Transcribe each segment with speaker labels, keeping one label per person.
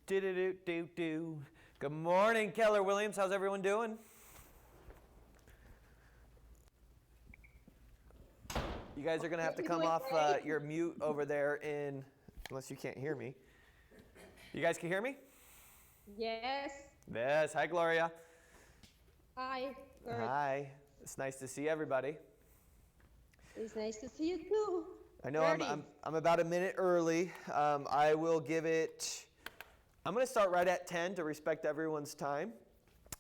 Speaker 1: Do. Good morning, Keller Williams. How's everyone doing? You guys are going to have to come off your mute over there unless you can't hear me. You guys can hear me?
Speaker 2: Yes.
Speaker 1: Yes. Hi, Gloria.
Speaker 2: Hi. Good.
Speaker 1: Hi. It's nice to see everybody.
Speaker 2: It's nice to see you too.
Speaker 1: I know I'm about a minute early. I will give it, I'm going to start right at 10 to respect everyone's time.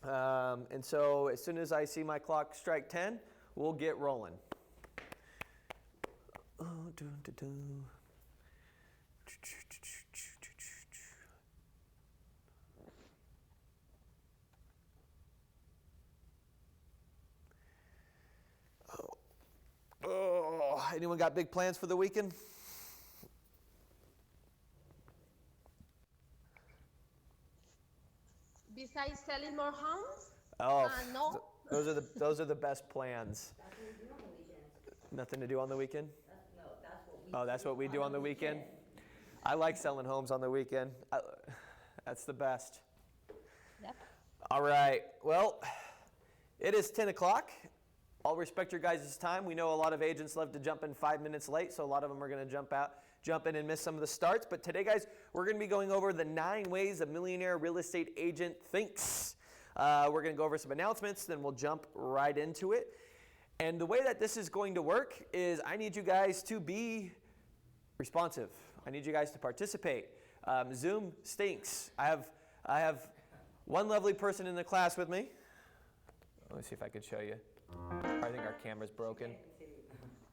Speaker 1: And so as soon as I see my clock strike 10, we'll get rolling. Oh, anyone got big plans for the weekend?
Speaker 2: Besides selling more homes?
Speaker 1: No. Those are the best plans.
Speaker 3: That's what we do on the weekends.
Speaker 1: Nothing to do on the weekend?
Speaker 3: That's what we do
Speaker 1: on the weekend? I like selling homes on the weekend. That's the best.
Speaker 2: Yep.
Speaker 1: All right. Well, it is 10 o'clock. I'll respect your guys' time. We know a lot of agents love to jump in 5 minutes late, so a lot of them are going to jump in and miss some of the starts. But today, guys, we're going to be going over the 9 ways a millionaire real estate agent thinks. We're going to go over some announcements, then we'll jump right into it. And the way that this is going to work is I need you guys to be responsive. I need you guys to participate. Zoom stinks. I have one lovely person in the class with me. Let me see if I can show you. I think our camera's broken.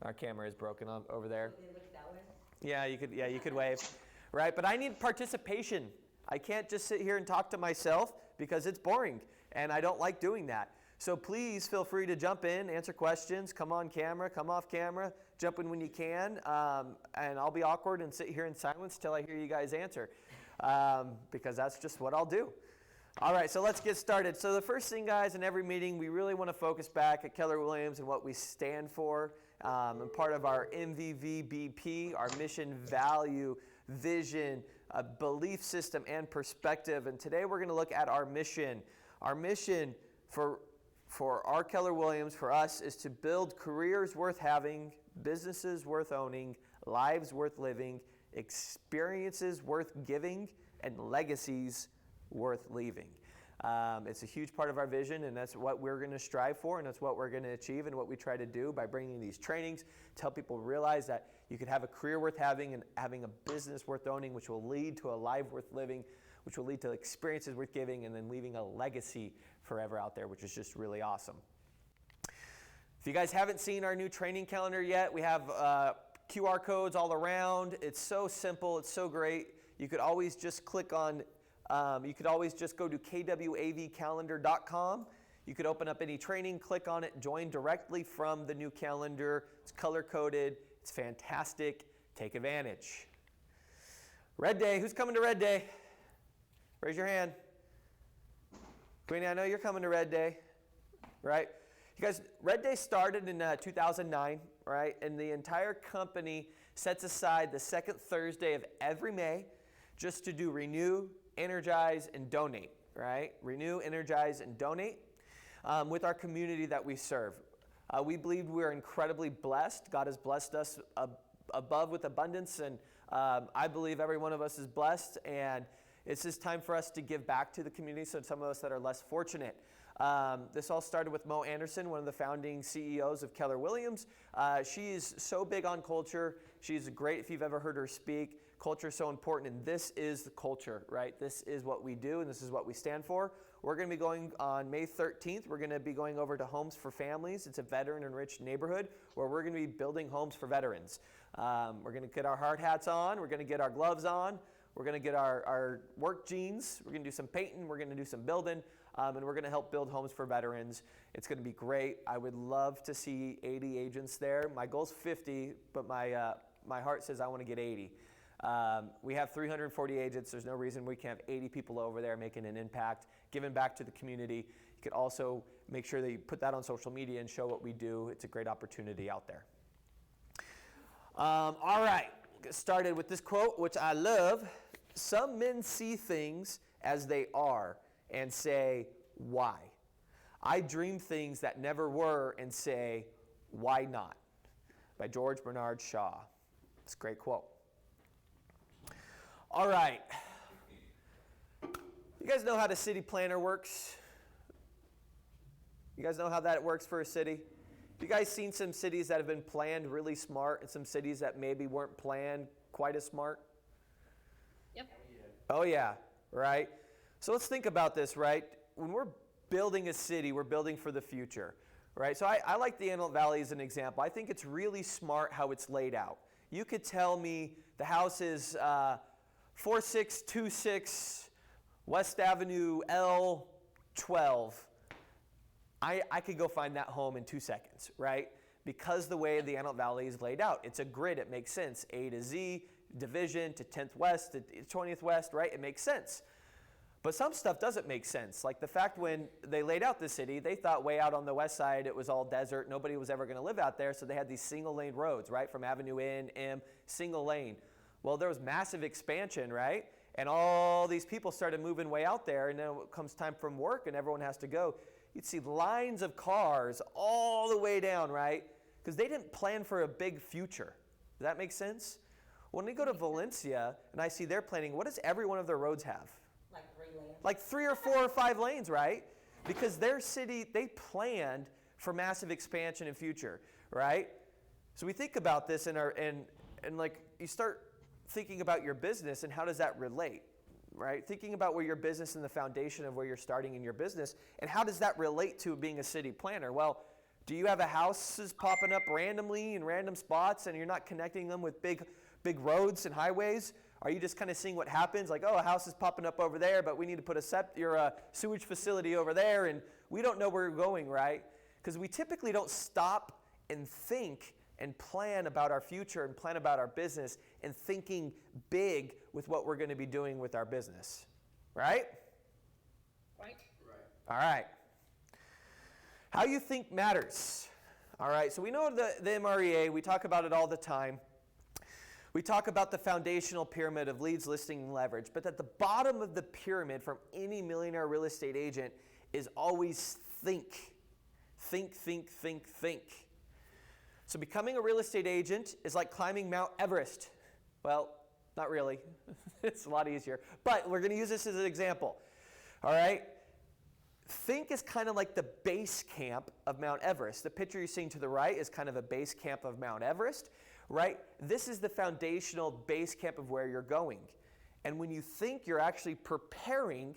Speaker 1: Our camera is broken over there. Yeah, you could wave. Right, but I need participation. I can't just sit here and talk to myself because it's boring, and I don't like doing that. So please feel free to jump in, answer questions, come on camera, come off camera, jump in when you can, and I'll be awkward and sit here in silence till I hear you guys answer, because that's just what I'll do. All right, so let's get started. So the first thing, guys, in every meeting, we really want to focus back at Keller Williams and what we stand for, and part of our MVVBP, our mission, value, vision, belief system, and perspective. And today we're going to look at our mission. Our mission for our Keller Williams, for us, is to build careers worth having, businesses worth owning, lives worth living, experiences worth giving, and legacies worth leaving. It's a huge part of our vision, and that's what we're going to strive for, and that's what we're going to achieve, and what we try to do by bringing these trainings to help people realize that you could have a career worth having and having a business worth owning, which will lead to a life worth living, which will lead to experiences worth giving, and then leaving a legacy forever out there, which is just really awesome. If you guys haven't seen our new training calendar yet, we have QR codes all around. It's so simple. It's so great. You could always just click on you could always just go to kwavcalendar.com. You could open up any training, click on it, join directly from the new calendar. It's color-coded. It's fantastic. Take advantage. Red Day. Who's coming to Red Day? Raise your hand. Queenie, I know you're coming to Red Day, right? You guys, Red Day started in 2009, right? And the entire company sets aside the second Thursday of every May just to do renew, energize, and donate, right? Renew, energize, and donate with our community that we serve. We believe we're incredibly blessed. God has blessed us above with abundance, and I believe every one of us is blessed, and it's just time for us to give back to the community, so some of us that are less fortunate. This all started with Mo Anderson, one of the founding CEOs of Keller Williams. She is so big on culture. She's great if you've ever heard her speak. Culture is so important, and this is the culture, right? This is what we do, and this is what we stand for. We're going to be going on May 13th. We're going to be going over to Homes for Families. It's a veteran-enriched neighborhood where we're going to be building homes for veterans. We're going to get our hard hats on. We're going to get our gloves on. We're going to get our work jeans. We're going to do some painting. We're going to do some building. And we're going to help build homes for veterans. It's going to be great. I would love to see 80 agents there. My goal's 50, but my heart says I want to get 80. We have 340 agents. There's no reason we can't have 80 people over there making an impact, giving back to the community. You could also make sure that you put that on social media and show what we do. It's a great opportunity out there. All right, we'll get started with this quote, which I love. Some men see things as they are and say, why? I dream things that never were and say, why not? By George Bernard Shaw. It's a great quote. All right. You guys know how the city planner works? You guys know how that works for a city? Have you guys seen some cities that have been planned really smart and some cities that maybe weren't planned quite as smart?
Speaker 2: Yep.
Speaker 1: Oh yeah, right? So let's think about this, right? When we're building a city, we're building for the future, right? So I like the Antelope Valley as an example. I think it's really smart how it's laid out. You could tell me the house is 4626 West Avenue L12. I could go find that home in 2 seconds, right? Because the way the Antelope Valley is laid out. It's a grid, it makes sense. A to Z, division to 10th West to 20th West, right? It makes sense. But some stuff doesn't make sense. Like the fact when they laid out the city, they thought way out on the west side it was all desert. Nobody was ever going to live out there, so they had these single lane roads, right? From Avenue N, M, single lane. Well, there was massive expansion, right? And all these people started moving way out there, and then when it comes time from work and everyone has to go, you'd see lines of cars all the way down, right? Because they didn't plan for a big future. Does that make sense? When we go to Valencia and I see their planning, what does every one of their roads have?
Speaker 3: Like 3 lanes.
Speaker 1: Like 3 or 4 or 5 lanes, right? Because their city, they planned for massive expansion in future, right? So we think about this and like you start thinking about your business and how does that relate, right? Thinking about where your business and the foundation of where you're starting in your business and how does that relate to being a city planner? Well, do you have houses popping up randomly in random spots and you're not connecting them with big roads and highways? Are you just kind of seeing what happens? Like, oh, a house is popping up over there, but we need to put a sewage facility over there, and we don't know where we're going, right? Because we typically don't stop and think and plan about our future and plan about our business and thinking big with what we're going to be doing with our business, right?
Speaker 2: Right.
Speaker 1: All right. How you think matters. All right, so we know the MREA. We talk about it all the time. We talk about the foundational pyramid of leads, listing, and leverage. But at the bottom of the pyramid from any millionaire real estate agent is always think. Think, think, think, think. So becoming a real estate agent is like climbing Mount Everest. Well, not really. It's a lot easier. But we're going to use this as an example. All right? Think is kind of like the base camp of Mount Everest. The picture you're seeing to the right is kind of a base camp of Mount Everest. Right? This is the foundational base camp of where you're going. And when you think, you're actually preparing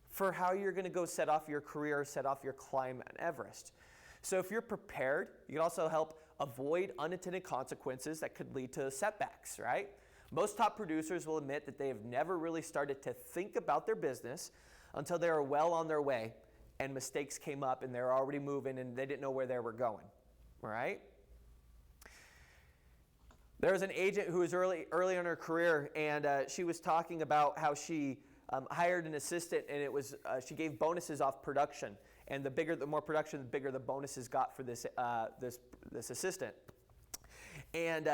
Speaker 1: for how you're going to go set off your career, set off your climb at Everest. So if you're prepared, you can also help avoid unintended consequences that could lead to setbacks, right? Most top producers will admit that they have never really started to think about their business until they were well on their way and mistakes came up and they were already moving and they didn't know where they were going, right? There was an agent who was early in her career, and she was talking about how she hired an assistant, and it was she gave bonuses off production, and the more production, the bigger the bonuses got for this assistant. And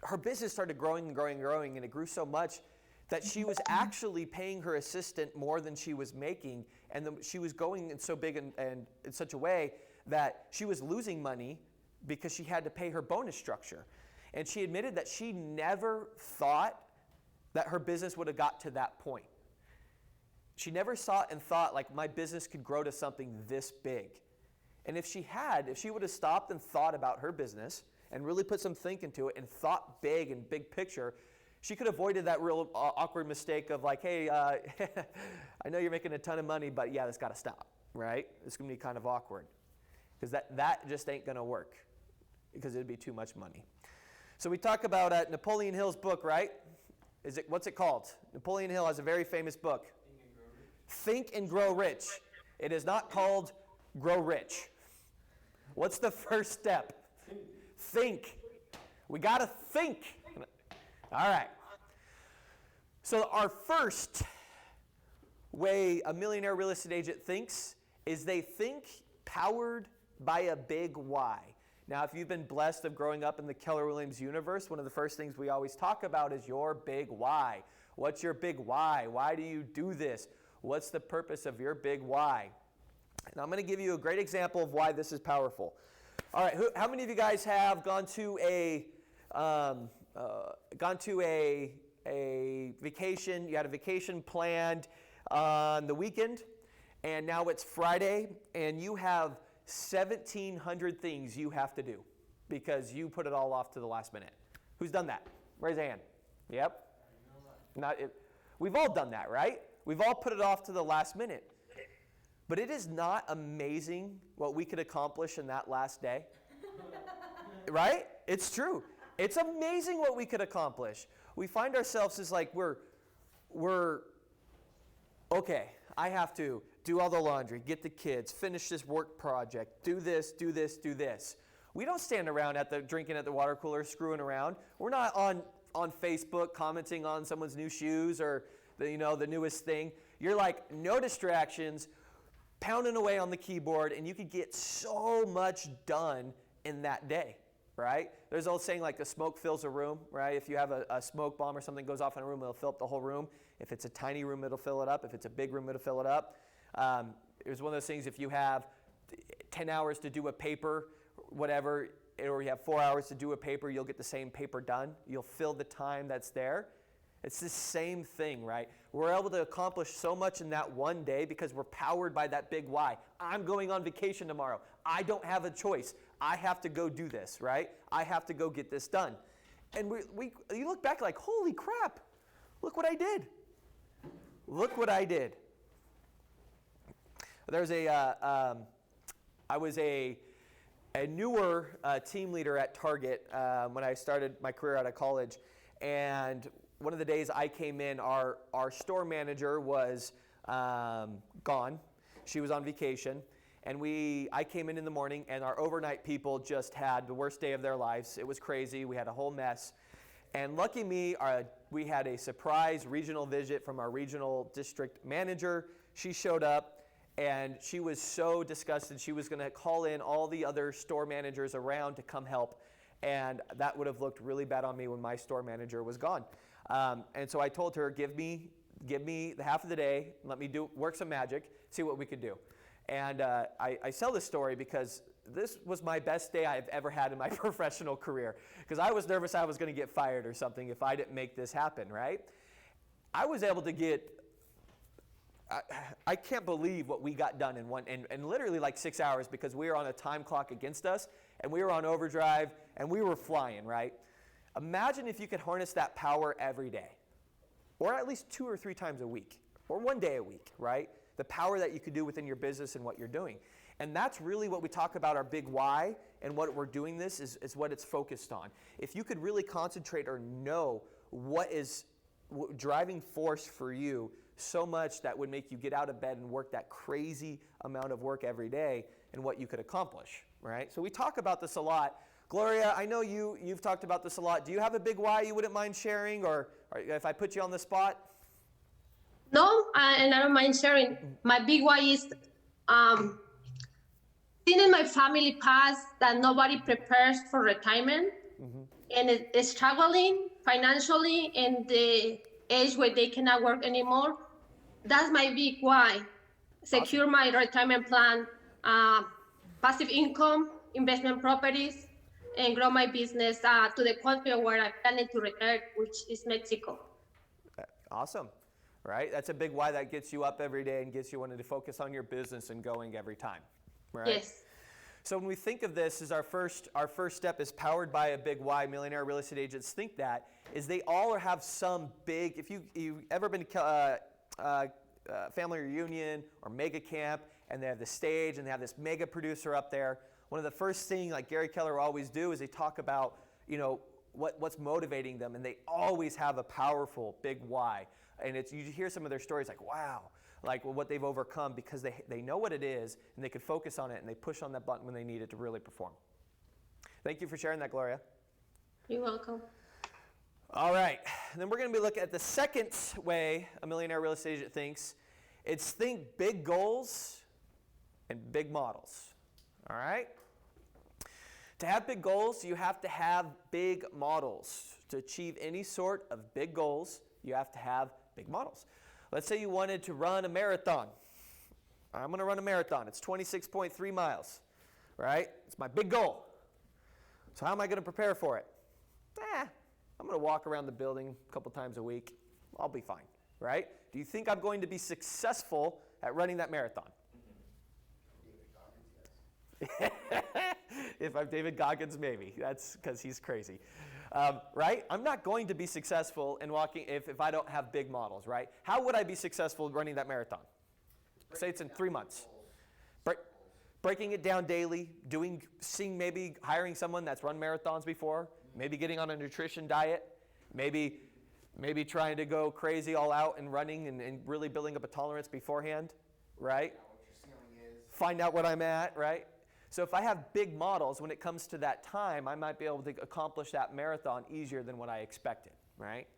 Speaker 1: her business started growing and growing and growing, and it grew so much that she was actually paying her assistant more than she was making, and she was going in so big and in such a way that she was losing money because she had to pay her bonus structure. And she admitted that she never thought that her business would have got to that point. She never saw it and thought, like, my business could grow to something this big. And if she would have stopped and thought about her business and really put some think into it and thought big and big picture, she could have avoided that real awkward mistake of like, hey, I know you're making a ton of money, but yeah, this got to stop, right? It's going to be kind of awkward because that just ain't going to work because it'd be too much money. So we talk about Napoleon Hill's book, right? What's it called? Napoleon Hill has a very famous book. Think and Grow Rich. It is not called Grow Rich. What's the first step? Think. We got to think. All right. So our first way a millionaire real estate agent thinks is they think powered by a big why. Now, if you've been blessed of growing up in the Keller Williams universe, one of the first things we always talk about is your big why. What's your big why? Why do you do this? What's the purpose of your big why? And I'm going to give you a great example of why this is powerful. All right, how many of you guys have gone to a vacation? You had a vacation planned on the weekend, and now it's Friday, and you have 1,700 things you have to do because you put it all off to the last minute. Who's done that? Raise a hand. Yep. We've all done that, right? We've all put it off to the last minute. But it is not amazing what we could accomplish in that last day. Right? It's true. It's amazing what we could accomplish. We find ourselves as like we're okay, I have to do all the laundry, get the kids, finish this work project, do this, do this, do this. We don't stand around drinking at the water cooler, screwing around. We're not on Facebook commenting on someone's new shoes or the newest thing. You're like, no distractions, pounding away on the keyboard, and you could get so much done in that day, right? There's an old saying like the smoke fills a room, right? If you have a smoke bomb or something goes off in a room, it'll fill up the whole room. If it's a tiny room, it'll fill it up. If it's a big room, it'll fill it up. It was one of those things, if you have 10 hours to do a paper, whatever, or you have 4 hours to do a paper, you'll get the same paper done. You'll fill the time that's there. It's the same thing, right? We're able to accomplish so much in that one day because we're powered by that big why. I'm going on vacation tomorrow. I don't have a choice. I have to go do this, right? I have to go get this done. And you look back like, holy crap, look what I did. Look what I did. I was a newer team leader at Target when I started my career out of college, and one of the days I came in, our store manager was gone. She was on vacation, and I came in the morning, and our overnight people just had the worst day of their lives. It was crazy. We had a whole mess. And lucky me, we had a surprise regional visit from our regional district manager. She showed up, and she was so disgusted. She was going to call in all the other store managers around to come help, and that would have looked really bad on me when my store manager was gone. And so I told her, give me the half of the day, let me work some magic, see what we could do. And I tell this story because this was my best day I've ever had in my professional career, because I was nervous I was going to get fired or something if I didn't make this happen, right? I was able to get, I can't believe what we got done in literally like 6 hours, because we were on a time clock against us, and we were on overdrive, and we were flying, right? Imagine if you could harness that power every day, or at least 2 or 3 times a week, or one day a week, right? The power that you could do within your business and what you're doing. And that's really what we talk about, our big why, and what we're doing this is what it's focused on. If you could really concentrate or know what is driving force for you so much that would make you get out of bed and work that crazy amount of work every day, and what you could accomplish, right? So we talk about this a lot. Gloria, I know you've talked about this a lot. Do you have a big why you wouldn't mind sharing, or if I put you on the spot?
Speaker 4: No, and I don't mind sharing. My big why is seeing in my family past that nobody prepares for retirement, and is struggling financially in the age where they cannot work anymore. That's my big why. Secure my retirement plan, passive income, investment properties, and grow my business to the country where I'm planning to retire, which is Mexico.
Speaker 1: Awesome, right? That's a big why that gets you up every day and gets you wanting to focus on your business and going every time, right?
Speaker 4: Yes.
Speaker 1: So when we think of this as our first step is powered by a big why, millionaire real estate agents think that, is they all have some big, if you've ever been to family reunion or mega camp, and they have the stage and they have this mega producer up there, one of the first things like Gary Keller will always do is they talk about, what's motivating them, and they always have a powerful big why. And you hear some of their stories like, wow, like what they've overcome because they know what it is, and they can focus on it, and they push on that button when they need it to really perform. Thank you for sharing that, Gloria.
Speaker 4: You're welcome.
Speaker 1: All right, and then we're going to be looking at the second way a millionaire real estate agent thinks. It's think big goals and big models. All right? To have big goals, you have to have big models. To achieve any sort of big goals, You have to have big models. Let's say you wanted to run a marathon. I'm going to run a marathon. It's 26.3 miles, right? It's my big goal. So how am I going to prepare for it? I'm going to walk around the building a couple times a week. I'll be fine, right? Do you think I'm going to be successful at running that marathon? If I'm David Goggins, maybe. That's because he's crazy. Right? I'm not going to be successful in walking if I don't have big models, right? How would I be successful running that marathon? Say it's in 3 months. Breaking it down daily, maybe hiring someone that's run marathons before, maybe getting on a nutrition diet, maybe trying to go crazy all out and running and really building up a tolerance beforehand, right? Find out what I'm at, right? So if I have big models, when it comes to that time, I might be able to accomplish that marathon easier than what I expected, right?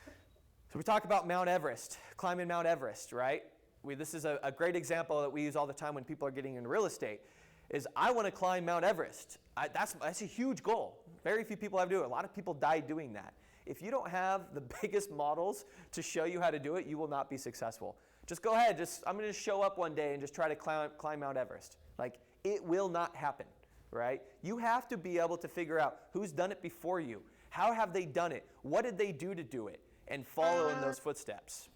Speaker 1: So we talk about Mount Everest, climbing Mount Everest, right? This is a great example that we use all the time when people are getting into real estate, is I want to climb Mount Everest. That's a huge goal. Very few people have to do it. A lot of people die doing that. If you don't have the biggest models to show you how to do it, you will not be successful. Just go ahead. I'm going to show up one day and just try to climb Mount Everest. Like, it will not happen, right? You have to be able to figure out who's done it before you. How have they done it? What did they do to do it? And follow in those footsteps.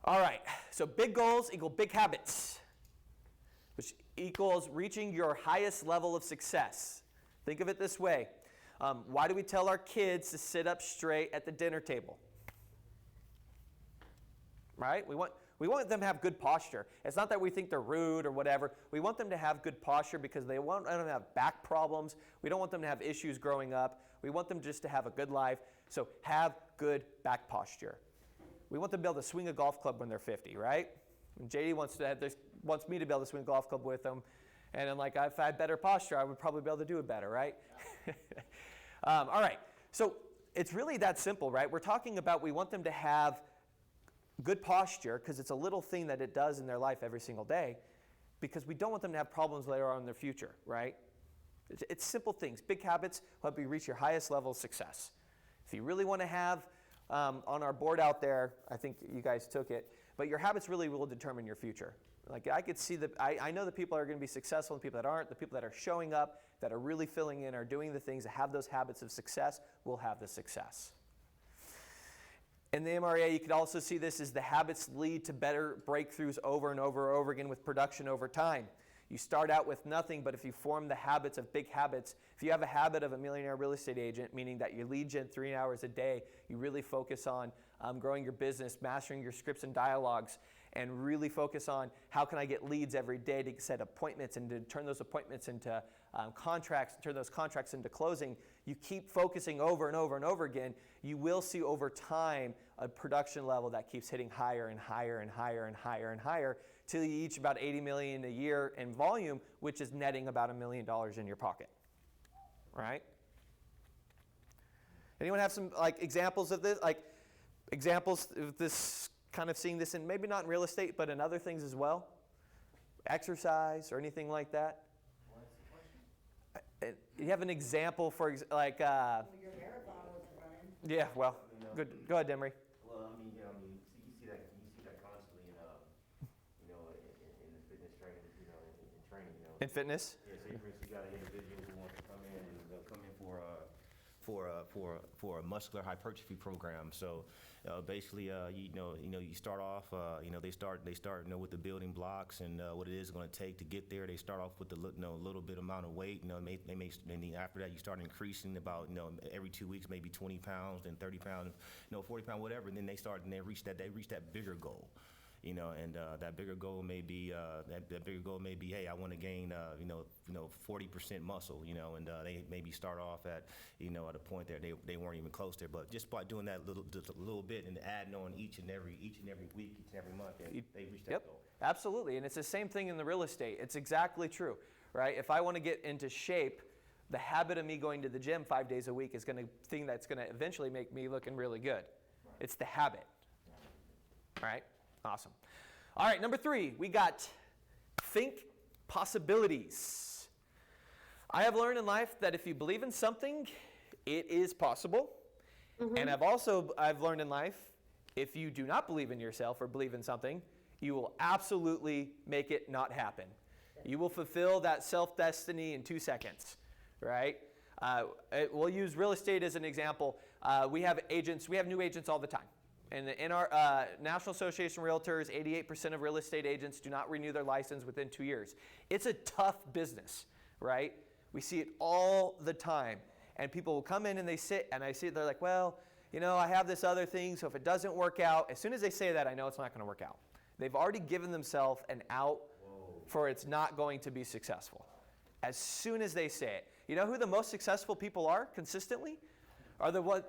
Speaker 1: All right, so big goals equal big habits, which equals reaching your highest level of success. Think of it this way. Why do we tell our kids to sit up straight at the dinner table? Right? We want them to have good posture. It's not that we think they're rude or whatever. We want them to have good posture because they don't have back problems. We don't want them to have issues growing up. We want them just to have a good life. So have good back posture. We want them to be able to swing a golf club when they're 50, right? And JD wants me to be able to swing a golf club with them. And then, if I had better posture, I would probably be able to do it better, right? All right. So it's really that simple, right? We're talking about we want them to have good posture because it's a little thing that it does in their life every single day, because we don't want them to have problems later on in their future, right? It's simple things. Big habits help you reach your highest level of success. If you really want to have, on our board out there, I think you guys took it, but your habits really will determine your future. I could see I know the people that are going to be successful and the people that aren't. The people that are showing up, that are really filling in, are doing the things, that have those habits of success, will have the success. In the MRA, you could also see this as the habits lead to better breakthroughs over and over and over again with production over time. You start out with nothing, but if you form the habits of big habits, if you have a habit of a millionaire real estate agent, meaning that you lead gen 3 hours a day, you really focus on growing your business, mastering your scripts and dialogues, and really focus on how can I get leads every day to set appointments and to turn those appointments into contracts, and turn those contracts into closing. You keep focusing over and over and over again, you will see over time a production level that keeps hitting higher and higher and higher and higher and higher till you reach about 80 million a year in volume, which is netting about $1 million in your pocket, right? Anyone have some examples of this? Examples of this, kind of seeing this in, maybe not in real estate, but in other things as well? Exercise or anything like that? You have an example for
Speaker 3: Your marathon was running.
Speaker 1: Yeah, well, good. Go ahead, Demery.
Speaker 5: Well, you see that constantly in the fitness training, in training,
Speaker 1: In fitness?
Speaker 5: Yeah, so you got an individual who wants to come in and they'll come in for a muscular hypertrophy program. So basically, you start off, they start with the building blocks and what it is going to take to get there. They start off with a little bit amount of weight. After that you start increasing about every 2 weeks, maybe 20 pounds, then 30 pounds, 40 pounds, whatever. And then they reach that bigger goal. That bigger goal may be hey, I want to gain 40% muscle, and they maybe start off at at a point that they weren't even close there, but just by doing that just a little bit and adding on each and every week, each and every month, they reach that goal.
Speaker 1: Absolutely, and it's the same thing in the real estate. It's exactly true, right? If I want to get into shape, the habit of me going to the gym 5 days a week is going to thing that's going to eventually make me looking really good. Right. It's the habit. All right. Awesome. All right, number 3, we got think possibilities. I have learned in life that if you believe in something, it is possible. And I've learned in life, if you do not believe in yourself or believe in something, you will absolutely make it not happen. You will fulfill that self-destiny in 2 seconds, right? We'll use real estate as an example. We have new agents all the time. And in our National Association of Realtors, 88% of real estate agents do not renew their license within 2 years. It's a tough business, right? We see it all the time. And people will come in and they sit, and I see they're like, well, you know, I have this other thing, so if it doesn't work out, as soon as they say that, I know it's not going to work out. They've already given themselves an out for it's not going to be successful. As soon as they say it. You know who the most successful people are consistently? Are the ones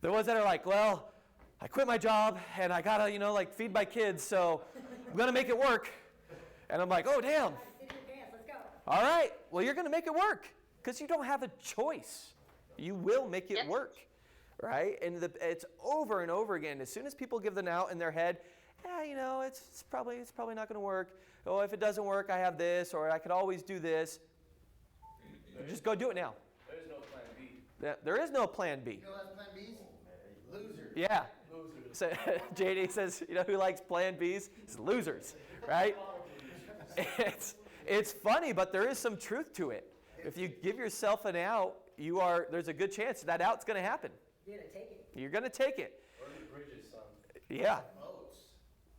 Speaker 1: that are like, well, I quit my job and I gotta, feed my kids, so I'm gonna make it work. And I'm like, oh damn.
Speaker 3: Let's go.
Speaker 1: All right, well you're gonna make it work because you don't have a choice. You will make it work, right? And it's over and over again. As soon as people give them out in their head, it's probably not gonna work. Oh, if it doesn't work, I have this, or I could always do this. Just go do it now.
Speaker 6: There's no plan B.
Speaker 1: There is no plan B.
Speaker 6: You know what plan B's? Losers.
Speaker 1: Yeah.
Speaker 6: Losers.
Speaker 1: So JD says, who likes plan Bs? It's losers, right? It's funny, but there is some truth to it. If you give yourself an out, there's a good chance that out's going to happen.
Speaker 3: You're gonna take it.
Speaker 1: You're going to take it.
Speaker 6: Burn the bridges, son.
Speaker 1: Yeah.
Speaker 6: Boats.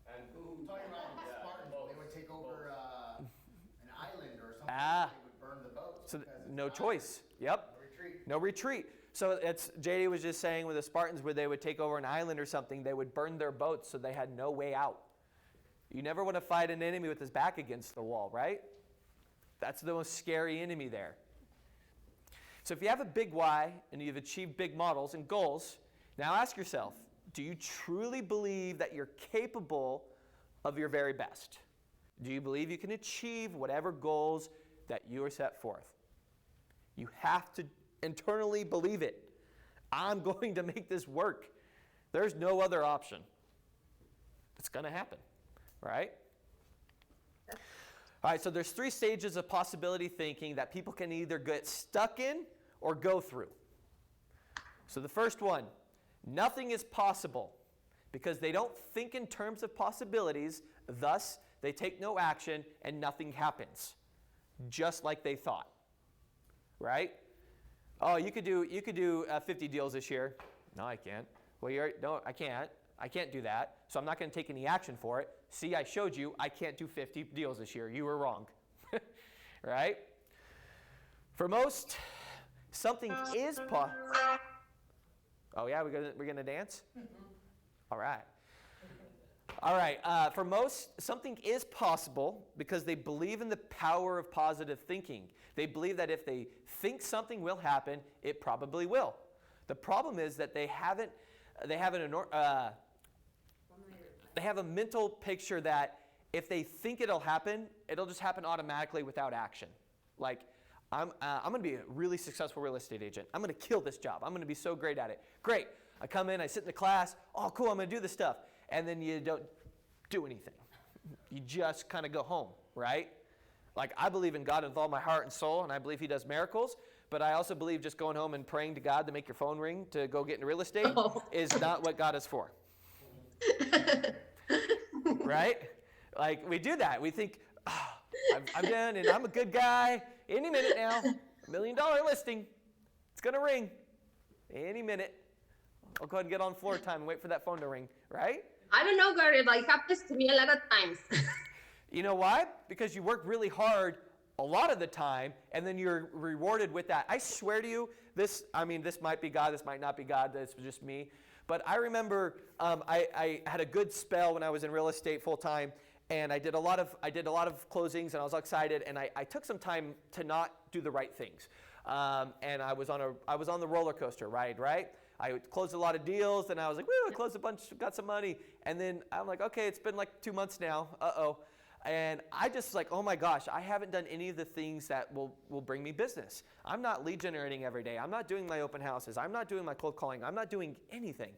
Speaker 6: And who? Talking about the Spartans, they would take over an island or something.
Speaker 1: Ah.
Speaker 6: They would burn the boats.
Speaker 1: So
Speaker 6: because it's
Speaker 1: no
Speaker 6: an
Speaker 1: choice. Yep.
Speaker 6: island. Retreat.
Speaker 1: No retreat. So JD was just saying with the Spartans where they would take over an island or something, they would burn their boats so they had no way out. You never want to fight an enemy with his back against the wall, right? That's the most scary enemy there. So if you have a big why and you've achieved big models and goals, now ask yourself, do you truly believe that you're capable of your very best? Do you believe you can achieve whatever goals that you are set forth? You have to internally believe it. I'm going to make this work. There's no other option. It's going to happen, right? All right, so there's 3 stages of possibility thinking that people can either get stuck in or go through. So the first one, nothing is possible because they don't think in terms of possibilities, thus they take no action and nothing happens, just like they thought, right? Oh, you could do 50 deals this year. No, I can't. Well, no, I can't. I can't do that, so I'm not going to take any action for it. See, I showed you I can't do 50 deals this year. You were wrong, right? For most, something is possible. Oh yeah, we're gonna dance? All right. All right, for most, something is possible because they believe in the power of positive thinking. They believe that if they think something will happen, it probably will. The problem is that they have a mental picture that if they think it'll happen, it'll just happen automatically without action. Like, I'm going to be a really successful real estate agent. I'm going to kill this job. I'm going to be so great at it. Great. I come in, I sit in the class. Oh, cool, I'm going to do this stuff. And then you don't do anything. You just kind of go home, right? Like, I believe in God with all my heart and soul, and I believe He does miracles. But I also believe just going home and praying to God to make your phone ring to go get into real estate is not what God is for. Right? Like, we do that. We think, I'm done, and I'm a good guy. Any minute now, $1 million listing. It's going to ring. Any minute. I'll go ahead and get on floor time and wait for that phone to ring, right?
Speaker 4: I don't know, Gary, but it happens to me a lot of times.
Speaker 1: You know why? Because you work really hard a lot of the time, and then you're rewarded with that. I swear to you, this might be God, this might not be God, this was just me. But I remember I had a good spell when I was in real estate full time, and I did a lot of closings, and I was excited, and I took some time to not do the right things. And I was on the roller coaster ride, right? I closed a lot of deals, and I was like, woo, I closed a bunch, got some money. And then I'm like, okay, it's been like 2 months now, And I just like, oh my gosh, I haven't done any of the things that will bring me business. I'm not lead generating every day. I'm not doing my open houses. I'm not doing my cold calling. I'm not doing anything.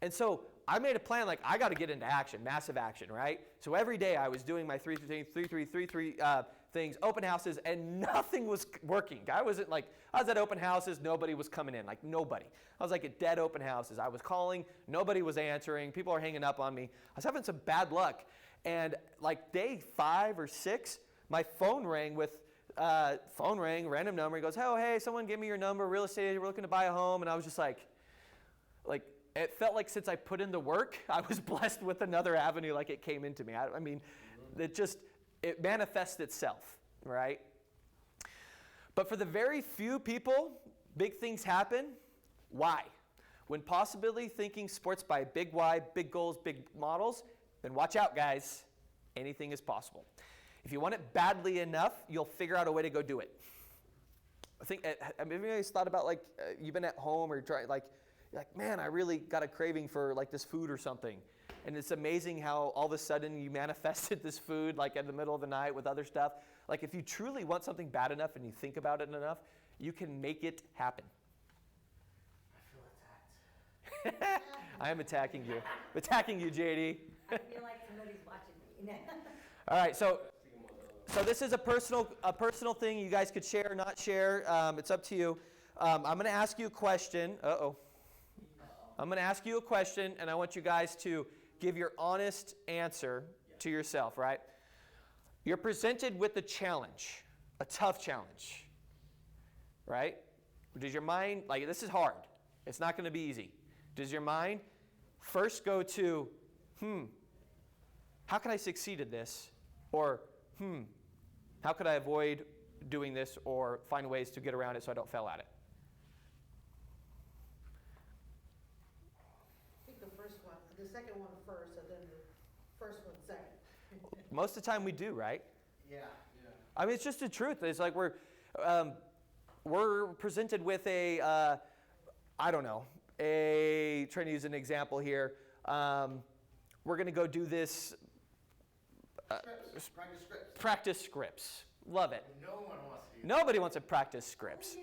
Speaker 1: And so I made a plan, like, I got to get into action, massive action, right? So every day I was doing my 3 things, open houses, and nothing was working. I was at open houses, nobody was coming in, like nobody. I was like at dead open houses. I was calling, nobody was answering, people are hanging up on me. I was having some bad luck. And like day 5 or 6, my phone rang, random number. He goes, oh, hey, someone give me your number, real estate agent, we're looking to buy a home. And I was just like, it felt like since I put in the work, I was blessed with another avenue, like it came into me. I mean, it manifests itself, right? But for the very few people, big things happen. Why? When possibility thinking sports by big why, big goals, big models, then watch out, guys. Anything is possible. If you want it badly enough, you'll figure out a way to go do it. I think, have you guys thought about, like, you've been at home or trying, like, you're like, man, I really got a craving for like this food or something. And it's amazing how all of a sudden you manifested this food like in the middle of the night with other stuff. Like if you truly want something bad enough and you think about it enough, you can make it happen.
Speaker 6: I feel attacked.
Speaker 1: I am attacking you. I'm attacking you, JD.
Speaker 3: I feel like somebody's watching me.
Speaker 1: All right, so this is a personal thing you guys could share or not share. It's up to you. I'm going to ask you a question. I'm going to ask you a question, and I want you guys to give your honest answer to yourself, right? You're presented with a challenge, a tough challenge, right? Does your mind, like this is hard. It's not going to be easy. Does your mind first go to, how can I succeed at this? Or, how could I avoid doing this or find ways to get around it so I don't fail at it?
Speaker 7: The second one first, and then the first one second.
Speaker 1: Most of the time we do, right?
Speaker 6: Yeah.
Speaker 1: I mean, it's just the truth. It's like we're presented with trying to use an example here. We're going to go do this.
Speaker 6: Practice scripts.
Speaker 1: Practice scripts. Love it.
Speaker 6: No one wants to do that.
Speaker 1: Nobody wants to practice scripts.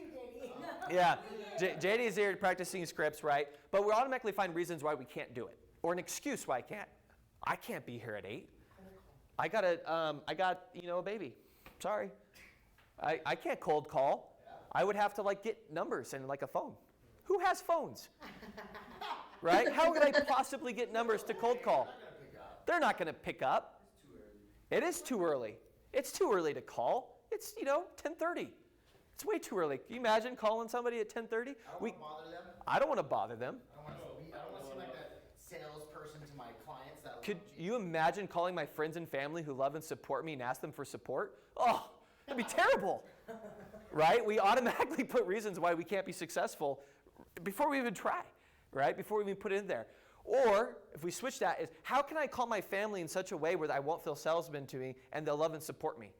Speaker 1: Yeah, JD is here practicing scripts, right? But we automatically find reasons why we can't do it, or an excuse why I can't. I can't be here at 8. I got a baby. Sorry, I can't cold call. I would have to like get numbers and like a phone. Who has phones? Right? How could I possibly get numbers to cold call? They're not going to pick up. It is too early. It's too early to call. It's 10:30. It's way too early. Can you imagine calling somebody at 10:30?
Speaker 6: I don't want to bother them.
Speaker 1: I don't want to bother them.
Speaker 6: I don't want to seem like that salesperson to my clients.
Speaker 1: Could you imagine calling my friends and family who love and support me and ask them for support? Oh, that'd be terrible. Right? We automatically put reasons why we can't be successful before we even try, right? Before we even put it in there. Or if we switch that is, how can I call my family in such a way where I won't feel salesman to me and they'll love and support me?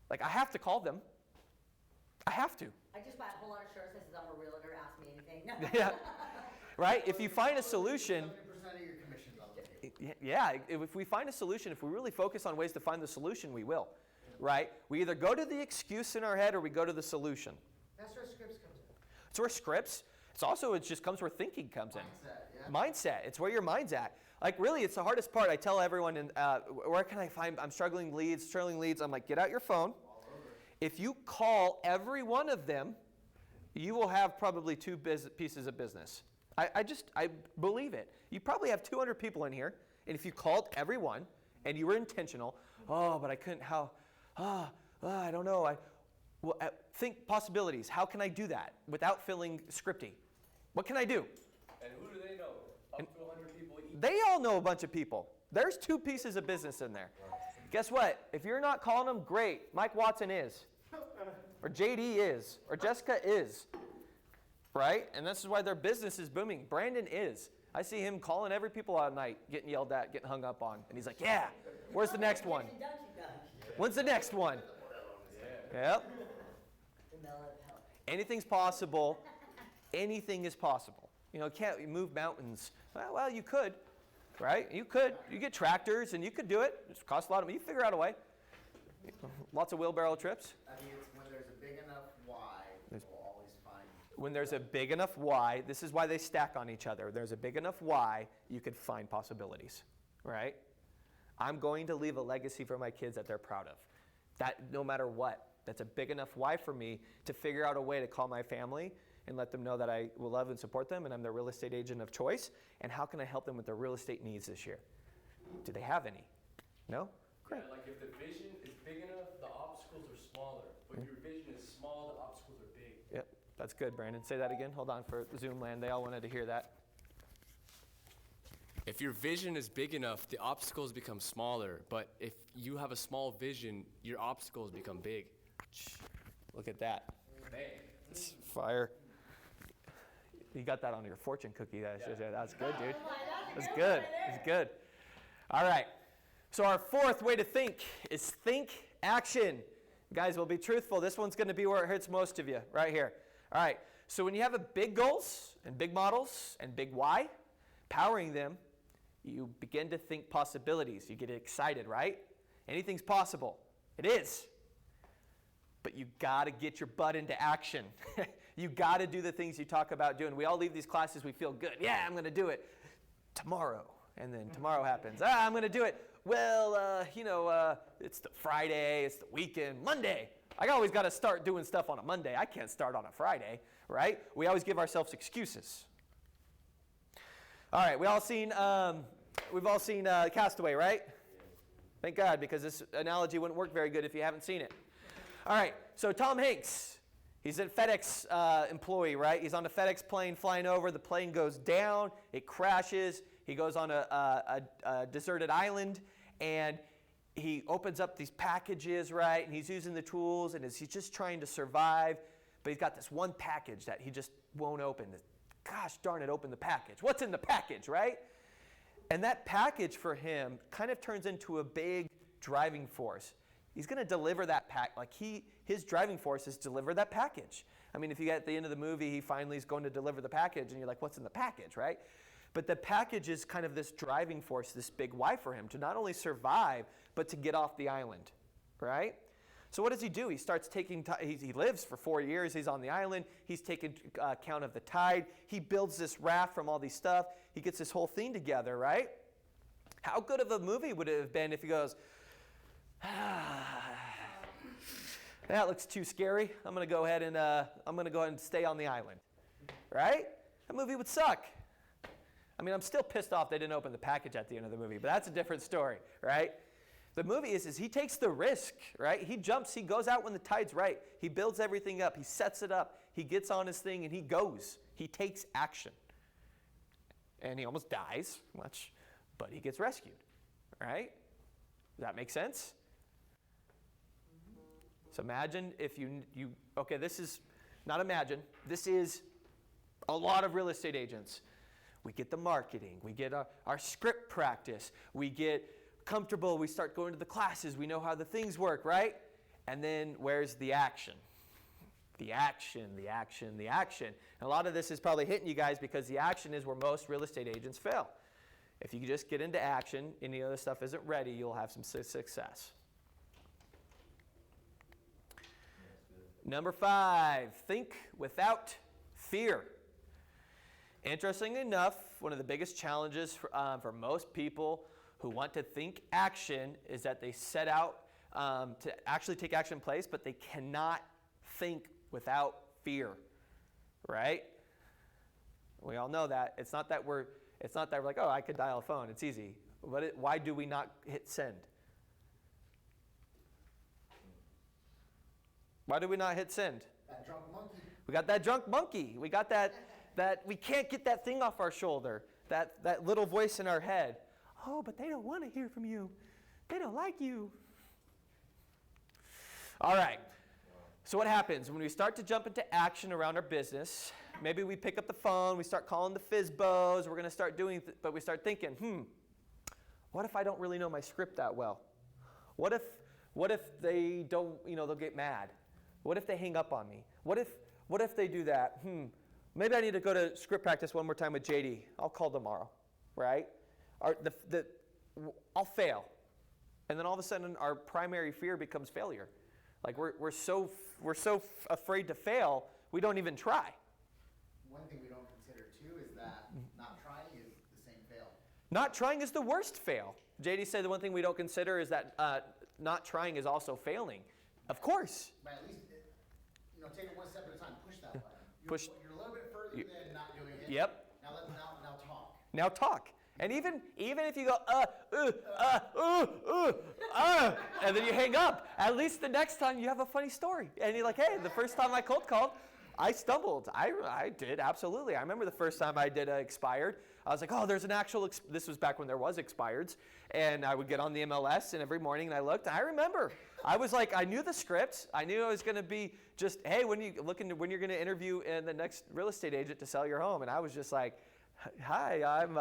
Speaker 1: Like I have to call them. I have to.
Speaker 3: I just buy a whole lot of shirts that says I'm a realtor, ask me anything.
Speaker 1: Yeah. Right? If you find a solution.
Speaker 6: 70% of your commission's on the table.
Speaker 1: Yeah, if we find a solution, if we really focus on ways to find the solution, we will. Right? We either go to the excuse in our head or we go to the solution.
Speaker 7: That's where scripts comes in.
Speaker 1: It's where scripts. It just comes where thinking comes in.
Speaker 6: Mindset,
Speaker 1: Mindset. It's where your mind's at. Like really, it's the hardest part. I tell everyone, where can I find, I'm struggling leads. I'm like, get out your phone. If you call every one of them, you will have probably 2 pieces of business. I believe it. You probably have 200 people in here, and if you called everyone and you were intentional, but I couldn't, I don't know. Think possibilities. How can I do that without feeling scripty? What can I do?
Speaker 8: And who do they know? Up to 100 people each.
Speaker 1: They all know a bunch of people. There's 2 pieces of business in there. Guess what? If you're not calling them, great. Mike Watson is. Or JD is. Or Jessica is. Right? And this is why their business is booming. Brandon is. I see him calling every people out at night, getting yelled at, getting hung up on. And he's like, yeah, where's the next one? When's the next one? Yep. Anything's possible. Anything is possible. Can't you move mountains? Well, you could, right? You could. You get tractors and you could do it. It costs a lot of money. You figure out a way. Lots of wheelbarrow trips.
Speaker 6: I mean, it's when there's a big enough why, we'll always find.
Speaker 1: when there's a big enough why, this is why they stack on each other. There's a big enough why, you could find possibilities, right? I'm going to leave a legacy for my kids that they're proud of. That no matter what, that's a big enough why for me to figure out a way to call my family and let them know that I will love and support them and I'm their real estate agent of choice. And how can I help them with their real estate needs this year? Do they have any? No? Great.
Speaker 8: Yeah, like if the vision is big enough, the obstacles are smaller. But if your vision is small, the obstacles are big.
Speaker 1: Yep, that's good, Brandon. Say that again. Hold on for Zoom land. They all wanted to hear that.
Speaker 9: If your vision is big enough, the obstacles become smaller. But if you have a small vision, your obstacles become big.
Speaker 1: Look at that.
Speaker 8: Man.
Speaker 1: It's fire. You got that on your fortune cookie. That's good, dude. That's good. That's good. All right. So our fourth way to think is think action. Guys, we'll be truthful. This one's going to be where it hurts most of you, right here. All right. So when you have a big goals and big models and big why, powering them, you begin to think possibilities. You get excited, right? Anything's possible. It is. But you got to get your butt into action. You got to do the things you talk about doing. We all leave these classes, we feel good. Yeah, I'm going to do it tomorrow. And then tomorrow happens. I'm going to do it. Well, it's the Friday, it's the weekend, Monday. I always got to start doing stuff on a Monday. I can't start on a Friday, right? We always give ourselves excuses. All right, we've all seen Castaway, right? Thank God, because this analogy wouldn't work very good if you haven't seen it. All right, so Tom Hanks, he's a FedEx employee, right? He's on a FedEx plane flying over. The plane goes down. It crashes. He goes on a deserted island, and he opens up these packages, right? And he's using the tools, and he's just trying to survive. But he's got this one package that he just won't open. Gosh darn it, open the package. What's in the package, right? And that package for him kind of turns into a big driving force. He's going to deliver that his driving force is deliver that package. I mean, if you get at the end of the movie, he finally is going to deliver the package, and you're like, what's in the package, right? But the package is kind of this driving force, this big why for him to not only survive, but to get off the island, right? So what does he do? He starts taking, he lives for 4 years. He's on the island. He's taking account of the tide. He builds this raft from all these stuff. He gets this whole thing together, right? How good of a movie would it have been if he goes, that looks too scary. I'm going to go ahead and stay on the island, right? That movie would suck. I mean, I'm still pissed off they didn't open the package at the end of the movie, but that's a different story, right? The movie is he takes the risk, right? He jumps, he goes out when the tide's right. He builds everything up, he sets it up, he gets on his thing, and he goes. He takes action. And he almost dies, but he gets rescued, right? Does that make sense? So imagine if this is not imagine, this is a lot of real estate agents. We get the marketing, we get our script practice, we get comfortable, we start going to the classes, we know how the things work, right? And then where's the action? The action, the action, the action. And a lot of this is probably hitting you guys because the action is where most real estate agents fail. If you just get into action, any other stuff isn't ready, you'll have some success. Number 5, think without fear. Interestingly enough, one of the biggest challenges for most people who want to think action is that they set out to actually take action in place, but they cannot think without fear, right? We all know that. It's not that we're like, oh, I could dial a phone. It's easy. Why do we not hit send? Why do we not hit send?
Speaker 6: That drunk monkey.
Speaker 1: We got that drunk monkey. We got that we can't get that thing off our shoulder, that little voice in our head. Oh, but they don't want to hear from you. They don't like you. All right. So what happens when we start to jump into action around our business? Maybe we pick up the phone, we start calling the FISBOs, we're going to start doing, but we start thinking, what if I don't really know my script that well? What if they don't, they'll get mad? What if they hang up on me? What if they do that? Maybe I need to go to script practice one more time with JD. I'll call tomorrow, right? I'll fail. And then all of a sudden our primary fear becomes failure. Like we're so afraid to fail, we don't even try.
Speaker 6: one thing we don't consider too is that not trying is the same fail.
Speaker 1: Not trying is the worst fail. JD said the one thing we don't consider is that not trying is also failing. Of course.
Speaker 6: But at least, take it one step at a time. Push that button. You're a little bit further than not doing it.
Speaker 1: Yep.
Speaker 6: Now talk.
Speaker 1: Now talk. And even if you go, and then you hang up, at least the next time you have a funny story. And you're like, hey, the first time I cold called, I stumbled. I did, absolutely. I remember the first time I did expired. I was like, oh, there's an actual, this was back when there was expireds. And I would get on the MLS, and every morning I looked. I remember. I was like, I knew the script. I knew I was going to be just, hey, when you're going to interview the next real estate agent to sell your home. And I was just like, hi, I'm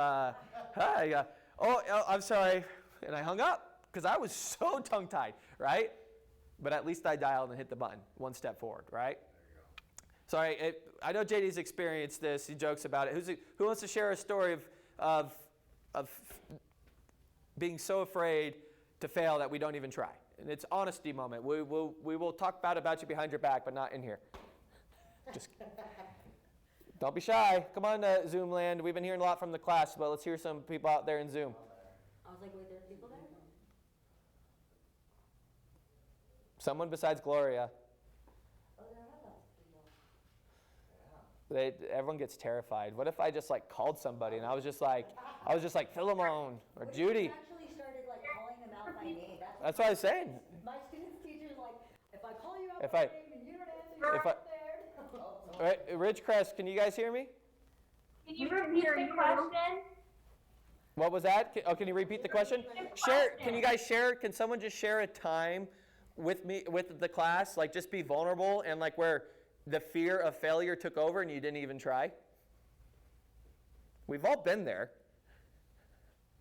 Speaker 1: sorry. And I hung up because I was so tongue-tied, right? But at least I dialed and hit the button, one step forward, right? Sorry, I know JD's experienced this. He jokes about it. Who wants to share a story of being so afraid to fail that we don't even try? And it's honesty moment. We will talk bad about you behind your back, but not in here. Just don't be shy. Come on, Zoom land. We've been hearing a lot from the class, but let's hear some people out there in Zoom.
Speaker 3: I was like, wait, there are people there?
Speaker 1: Someone besides Gloria.
Speaker 3: Oh, there are lots of people.
Speaker 1: Everyone gets terrified. What if I just called somebody and I was just like Philemon or Judy?
Speaker 3: I actually started calling them out by name.
Speaker 1: That's what I was saying.
Speaker 3: My students' teachers if I call you out
Speaker 1: If
Speaker 3: by
Speaker 1: I-
Speaker 3: name and you don't answer, you're
Speaker 1: if
Speaker 3: right there.
Speaker 1: Right, Ridgecrest, can you guys hear me?
Speaker 4: Can you repeat the question?
Speaker 1: What was that? Can you repeat the question? Can you guys share? Can someone just share a time with me, with the class, just be vulnerable and where the fear of failure took over and you didn't even try? We've all been there.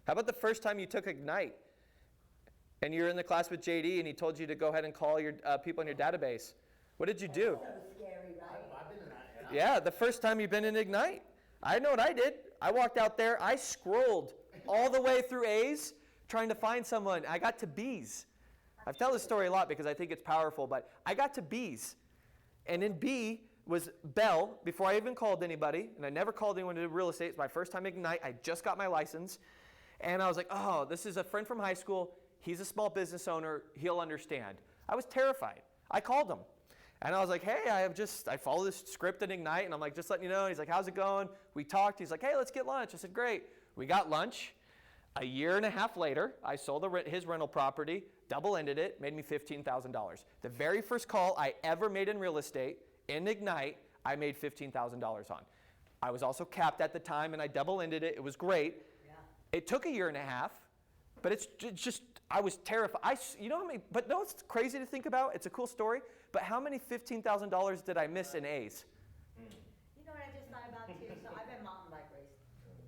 Speaker 1: How about the first time you took Ignite and you're in the class with JD and he told you to go ahead and call your people in your database? What did you do?
Speaker 3: So scary, right?
Speaker 6: I've been in that.
Speaker 1: Yeah, the first time you've been in Ignite. I know what I did. I walked out there. I scrolled all the way through A's trying to find someone. I got to B's. I've told this story a lot because I think it's powerful, but I got to B's. And in B was Bell before I even called anybody, and I never called anyone to do real estate. It's my first time Ignite. I just got my license. And I was like, oh, this is a friend from high school. He's a small business owner. He'll understand. I was terrified. I called him. And I was like, hey, I follow this script in Ignite, and I'm like, just letting you know. And he's like, how's it going? We talked. He's like, hey, let's get lunch. I said, great. We got lunch. A year and a half later, I sold his rental property, double-ended it, made me $15,000. The very first call I ever made in real estate, in Ignite, I made $15,000 on. I was also capped at the time, and I double-ended it. It was great.
Speaker 3: Yeah.
Speaker 1: It took a year and a half, but it's just, I was terrified. You know how many, but no, it's crazy to think about. It's a cool story, but how many $15,000 did I miss in A's?
Speaker 3: You know what I just thought about too? So I've been mountain bike race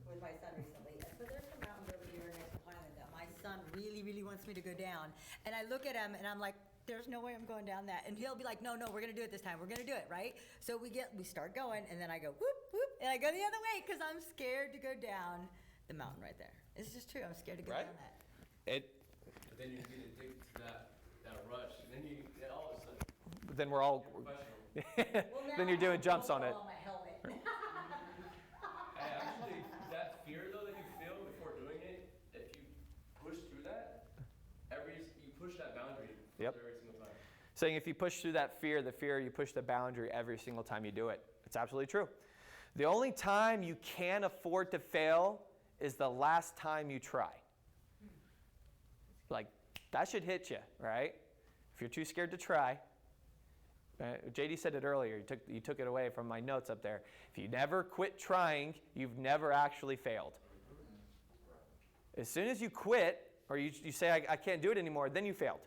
Speaker 3: with my son recently. And so there's some mountains over here next to Highland that my son really, really wants me to go down. And I look at him and I'm like, there's no way I'm going down that. And he'll be like, no, we're gonna do it this time. We're gonna do it, right? So we start going, and then I go whoop, whoop, and I go the other way because I'm scared to go down the mountain right there. It's just true. I'm scared to go
Speaker 1: Right.
Speaker 3: down that.
Speaker 9: But then you get addicted to that rush, and then all of a sudden,
Speaker 1: Then we're all,
Speaker 9: professional.
Speaker 1: then you're doing jumps on it.
Speaker 3: My helmet.
Speaker 9: Hey, actually, that fear though that you feel before doing it, if you push through that, you push that boundary
Speaker 1: Yep.
Speaker 9: every single time.
Speaker 1: Saying if you push through that fear, you push the boundary every single time you do it. It's absolutely true. The only time you can afford to fail is the last time you try. That should hit you, right? If you're too scared to try. JD said it earlier. You took it away from my notes up there. If you never quit trying, you've never actually failed. As soon as you quit, or you say, I can't do it anymore, then you failed.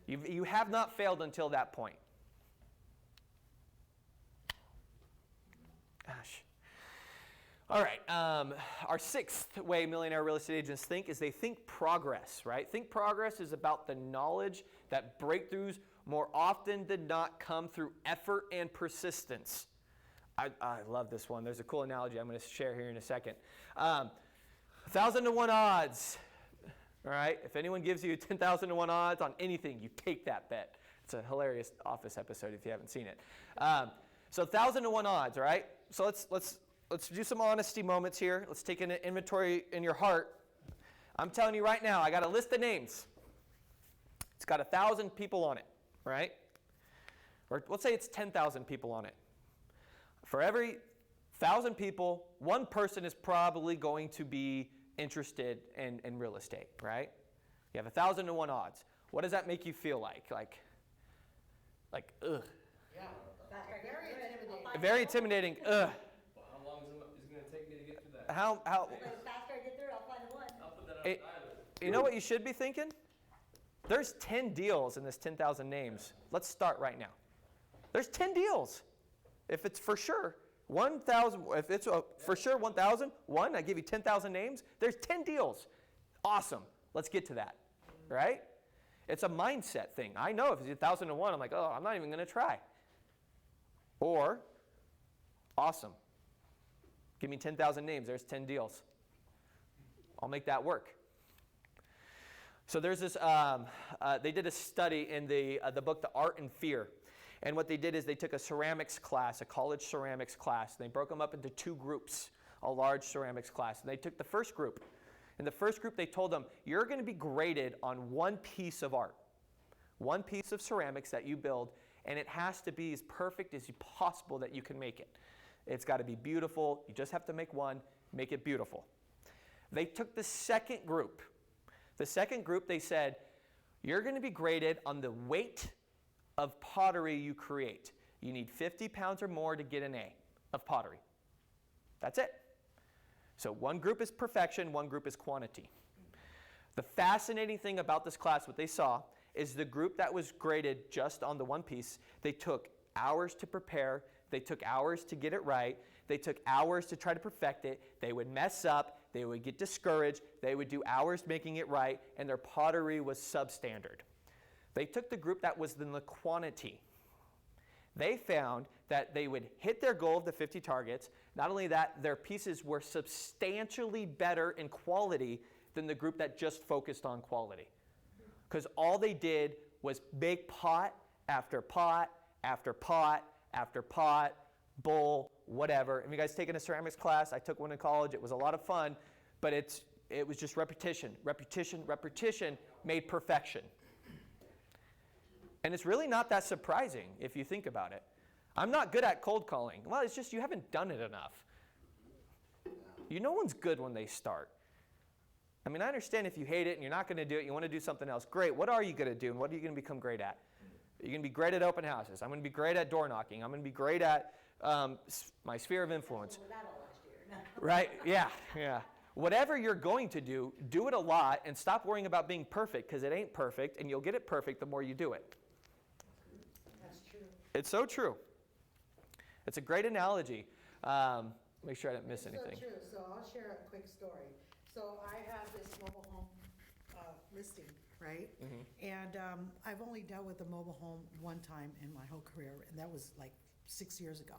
Speaker 1: You have not failed until that point. Gosh. All right. Our sixth way millionaire real estate agents think is they think progress, right? Think progress is about the knowledge that breakthroughs more often than not come through effort and persistence. I love this one. There's a cool analogy I'm going to share here in a second. 1,000 to 1 odds. All right. If anyone gives you 10,000 to 1 odds on anything, you take that bet. It's a hilarious Office episode if you haven't seen it. So 1,000 to 1 odds, right? So let's do some honesty moments here. Let's take an inventory in your heart. I'm telling you right now, I got a list of names. It's got 1,000 people on it, right? Or let's say it's 10,000 people on it. For every 1,000 people, one person is probably going to be interested in real estate, right? You have 1,000 to 1 odds. What does that make you feel like? Like, ugh.
Speaker 7: Yeah, very intimidating.
Speaker 1: Very intimidating, ugh.
Speaker 9: Well, how long is it going to take me to get through that?
Speaker 1: How,
Speaker 3: The faster I get through, I'll find the one.
Speaker 9: I'll put that on
Speaker 1: It-
Speaker 9: the dialer.
Speaker 1: you know what you should be thinking? There's 10 deals in this 10,000 names. Let's start right now. There's 10 deals. If it's for sure 1,000, if it's for sure 1,000, I give you 10,000 names. There's 10 deals. Awesome. Let's get to that, right? It's a mindset thing. I know if it's 1,000 to 1, I'm like, oh, I'm not even going to try. Or, awesome. Give me 10,000 names. There's 10 deals. I'll make that work. So there's this, they did a study in the book, The Art and Fear. And what they did is they took a ceramics class, a college ceramics class, and they broke them up into 2 groups, a large ceramics class. And they took the first group. In the first group, they told them, you're going to be graded on one piece of art, one piece of ceramics that you build, and it has to be as perfect as possible that you can make it. It's got to be beautiful. You just have to make one, make it beautiful. They took the second group. The second group, they said, you're going to be graded on the weight of pottery you create. You need 50 pounds or more to get an A of pottery. That's it. So one group is perfection, one group is quantity. The fascinating thing about this class, what they saw, is the group that was graded just on the one piece, they took hours to prepare, they took hours to get it right, they took hours to try to perfect it, they would mess up, they would get discouraged, they would do hours making it right, and their pottery was substandard. They took the group that was in the quantity. They found that they would hit their goal of the 50 targets. Not only that, their pieces were substantially better in quality than the group that just focused on quality. Because all they did was make pot after pot after pot after pot, bowl, whatever. Have you guys taken a ceramics class? I took one in college. It was a lot of fun, but it was just repetition. Repetition made perfection. And it's really not that surprising if you think about it. I'm not good at cold calling. Well, it's just you haven't done it enough. No one's good when they start. I mean, I understand if you hate it and you're not going to do it, you want to do something else. Great. What are you going to do and what are you going to become great at? You're going to be great at open houses. I'm going to be great at door knocking. I'm going to be great at my sphere of influence. Right? Yeah. Whatever you're going to do it a lot and stop worrying about being perfect because it ain't perfect and you'll get it perfect the more you do it.
Speaker 7: That's true.
Speaker 1: It's so true. It's a great analogy. Make sure I didn't miss anything.
Speaker 7: So true. So I'll share a quick story. So I have this mobile home listing, right?
Speaker 1: Mm-hmm.
Speaker 7: And I've only dealt with a mobile home one time in my whole career, and that was like 6 years ago.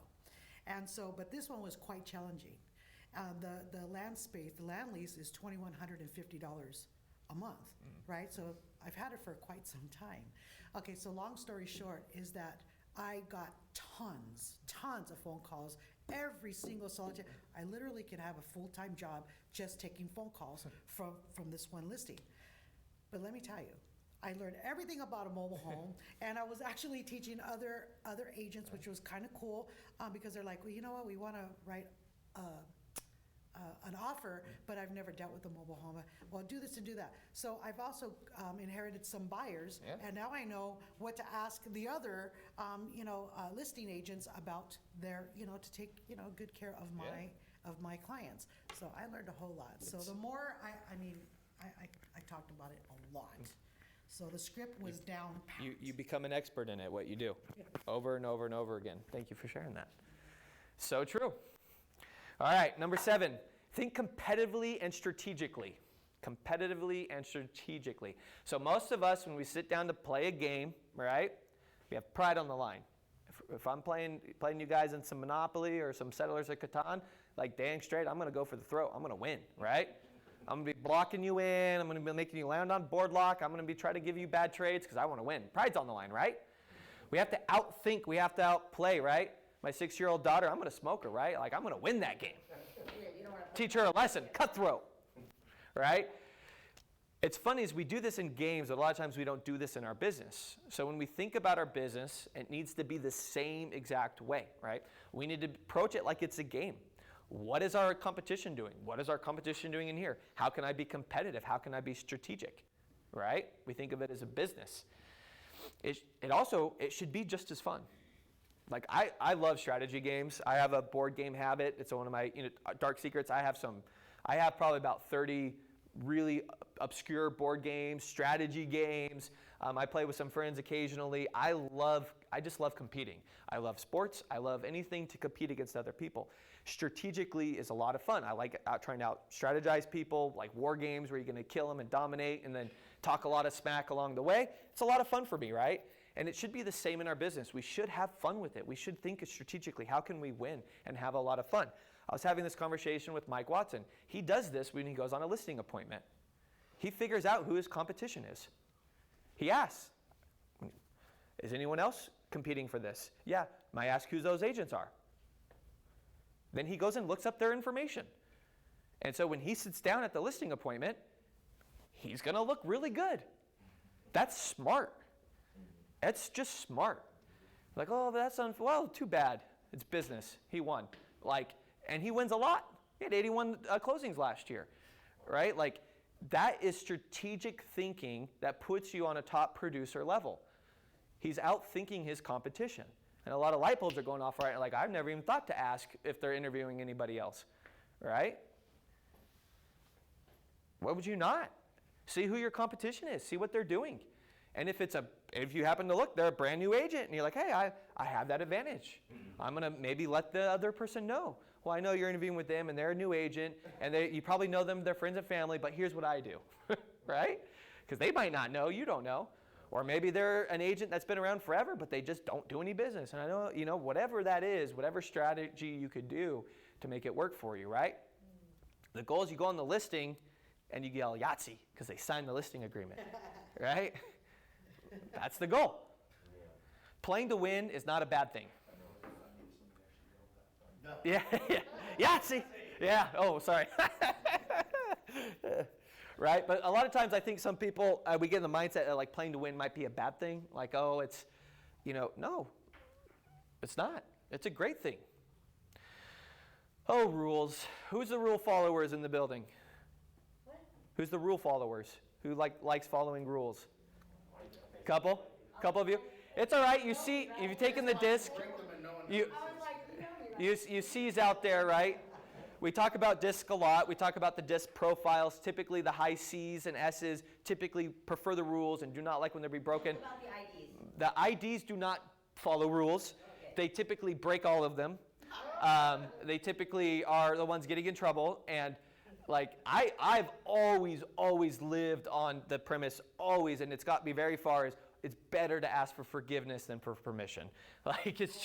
Speaker 7: And so, but this one was quite challenging. The land space, the land lease is $2,150 a month, right? So I've had it for quite some time. Okay, so long story short is that I got tons of phone calls, every single solitary. I literally could have a full-time job just taking phone calls from this one listing. But let me tell you, I learned everything about a mobile home, and I was actually teaching other agents, which was kind of cool, because they're like, well, you know what, we want to write an offer, but I've never dealt with a mobile home. Well, do this and do that. So I've also inherited some buyers, and now I know what to ask the other, listing agents about their, to take, good care of my clients. So I learned a whole lot. So the more I talked about it a lot. So the script was down pat.
Speaker 1: You become an expert in it, what you do, over and over and over again. Thank you for sharing that. So true. All right, number 7, think competitively and strategically. Competitively and strategically. So most of us, when we sit down to play a game, right, we have pride on the line. If I'm playing you guys in some Monopoly or some Settlers of Catan, like dang straight, I'm going to go for the throat. I'm going to win, right? I'm going to be blocking you in. I'm going to be making you land on board lock. I'm going to be trying to give you bad trades because I want to win. Pride's on the line, right? We have to outthink. We have to outplay, right? My 6-year-old daughter, I'm going to smoke her, right? Like, I'm going to win that game.
Speaker 3: Yeah, you don't wanna put
Speaker 1: Teach her a lesson, cutthroat, right? It's funny is we do this in games, but a lot of times we don't do this in our business. So when we think about our business, it needs to be the same exact way, right? We need to approach it like it's a game. What is our competition doing? What is our competition doing in here? How can I be competitive? How can I be strategic, right? We think of it as a business. It should be just as fun. Like I love strategy games. I have a board game habit. It's one of my dark secrets. I have probably about 30 really obscure board games, strategy games. I play with some friends occasionally. I just love competing. I love sports. I love anything to compete against other people. Strategically is a lot of fun. I like trying to strategize people, like war games where you're going to kill them and dominate and then talk a lot of smack along the way. It's a lot of fun for me, right? And it should be the same in our business. We should have fun with it. We should think strategically. How can we win and have a lot of fun? I was having this conversation with Mike Watson. He does this when he goes on a listing appointment. He figures out who his competition is. He asks, is anyone else competing for this? Yeah. May I ask who those agents are? Then he goes and looks up their information. And so when he sits down at the listing appointment, he's going to look really good. That's smart. That's just smart. Like, oh, that's well, too bad. It's business. He won. And he wins a lot. He had 81 closings last year, right? Like, that is strategic thinking that puts you on a top producer level. He's outthinking his competition. And a lot of light bulbs are going off, right? Like, I've never even thought to ask if they're interviewing anybody else, right? Why would you not? See who your competition is. See what they're doing. And if you happen to look, they're a brand new agent, and you're like, hey, I have that advantage. I'm going to maybe let the other person know. Well, I know you're interviewing with them, and they're a new agent, and you probably know them, they're friends and family, but here's what I do, right? Because they might not know, you don't know. Or maybe they're an agent that's been around forever, but they just don't do any business. And I know, whatever that is, whatever strategy you could do to make it work for you, right? The goal is you go on the listing, and you yell Yahtzee, because they signed the listing agreement, right? That's the goal. Playing to win is not a bad thing. Yeah, Yahtzee. Yeah, oh, sorry. Right, but a lot of times I think some people, we get in the mindset that like playing to win might be a bad thing. Like, oh, it's, no, it's not. It's a great thing. Oh, rules. Who's the rule followers in the building?
Speaker 3: What?
Speaker 1: Who's the rule followers? Who likes following rules? Couple of you. It's all right. You see, if you've taken the disc, you C's out there, right? We talk about disc a lot. We talk about the disc profiles. Typically, the high C's and S's typically prefer the rules and do not like when they're be broken.
Speaker 3: What about the IDs?
Speaker 1: The IDs do not follow rules.
Speaker 3: Okay.
Speaker 1: They typically break all of them. They typically are the ones getting in trouble. And like I've always lived on the premise, always, and it's got me very far, is it's better to ask for forgiveness than for permission. Like it's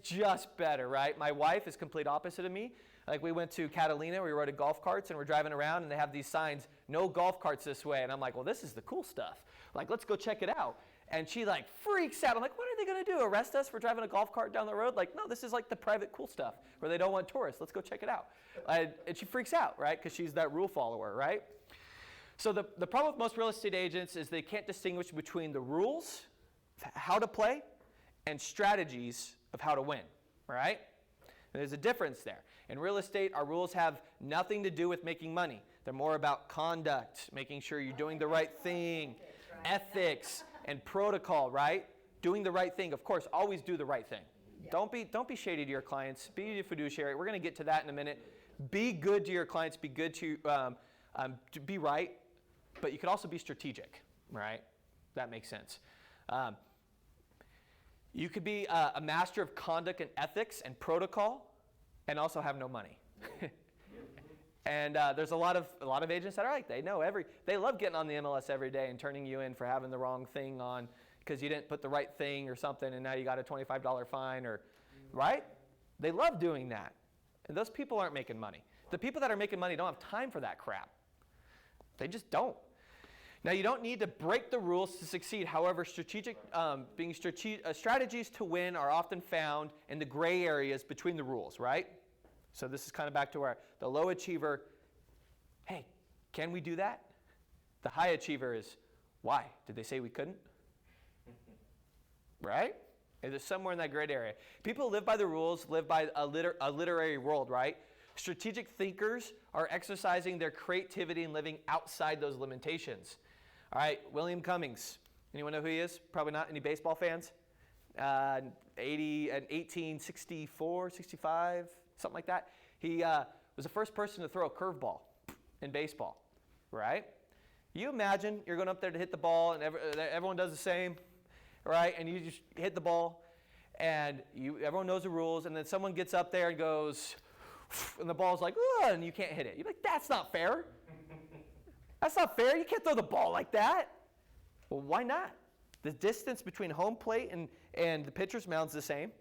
Speaker 1: just better, right? My wife is complete opposite of me. Like we went to Catalina, we rode golf carts, and we're driving around, and they have these signs, no golf carts this way. And I'm like, well, this is the cool stuff. Like, let's go check it out. And she like freaks out. I'm like, what are they going to do? Arrest us for driving a golf cart down the road? Like, no, this is like the private cool stuff where they don't want tourists. Let's go check it out. And she freaks out, right? Because she's that rule follower, right? So the problem with most real estate agents is they can't distinguish between the rules, how to play, and strategies of how to win, right? And there's a difference there. In real estate, our rules have nothing to do with making money. They're more about conduct, making sure you're doing the right thing, ethics, and protocol, right? Doing the right thing. Of course, always do the right thing. Yeah. Don't be shady to your clients. Be a fiduciary. We're going to get to that in a minute. Be good to your clients. Be good to be right, but you could also be strategic, right? That makes sense. You could be a master of conduct and ethics and protocol, and also have no money. And there's a lot of agents that are like, they love getting on the MLS every day and turning you in for having the wrong thing on because you didn't put the right thing or something, and now you got a $25 fine, or right? They love doing that. And those people aren't making money. The people that are making money don't have time for that crap. They just don't. Now, you don't need to break the rules to succeed. However, strategies to win are often found in the gray areas between the rules, right? So this is kind of back to where the low achiever, hey, can we do that? The high achiever is, why? Did they say we couldn't? Right? And there's somewhere in that gray area. People who live by the rules live by a literary world, right? Strategic thinkers are exercising their creativity and living outside those limitations. All right, William Cummings. Anyone know who he is? Probably not. Any baseball fans? 1864, 65, something like that. He was the first person to throw a curveball in baseball, right? You imagine you're going up there to hit the ball, and everyone does the same, right? And you just hit the ball, and everyone knows the rules, and then someone gets up there and goes, and the ball's like, ugh, and you can't hit it. You're like, that's not fair. That's not fair. You can't throw the ball like that. Well, why not? The distance between home plate and the pitcher's mound's the same.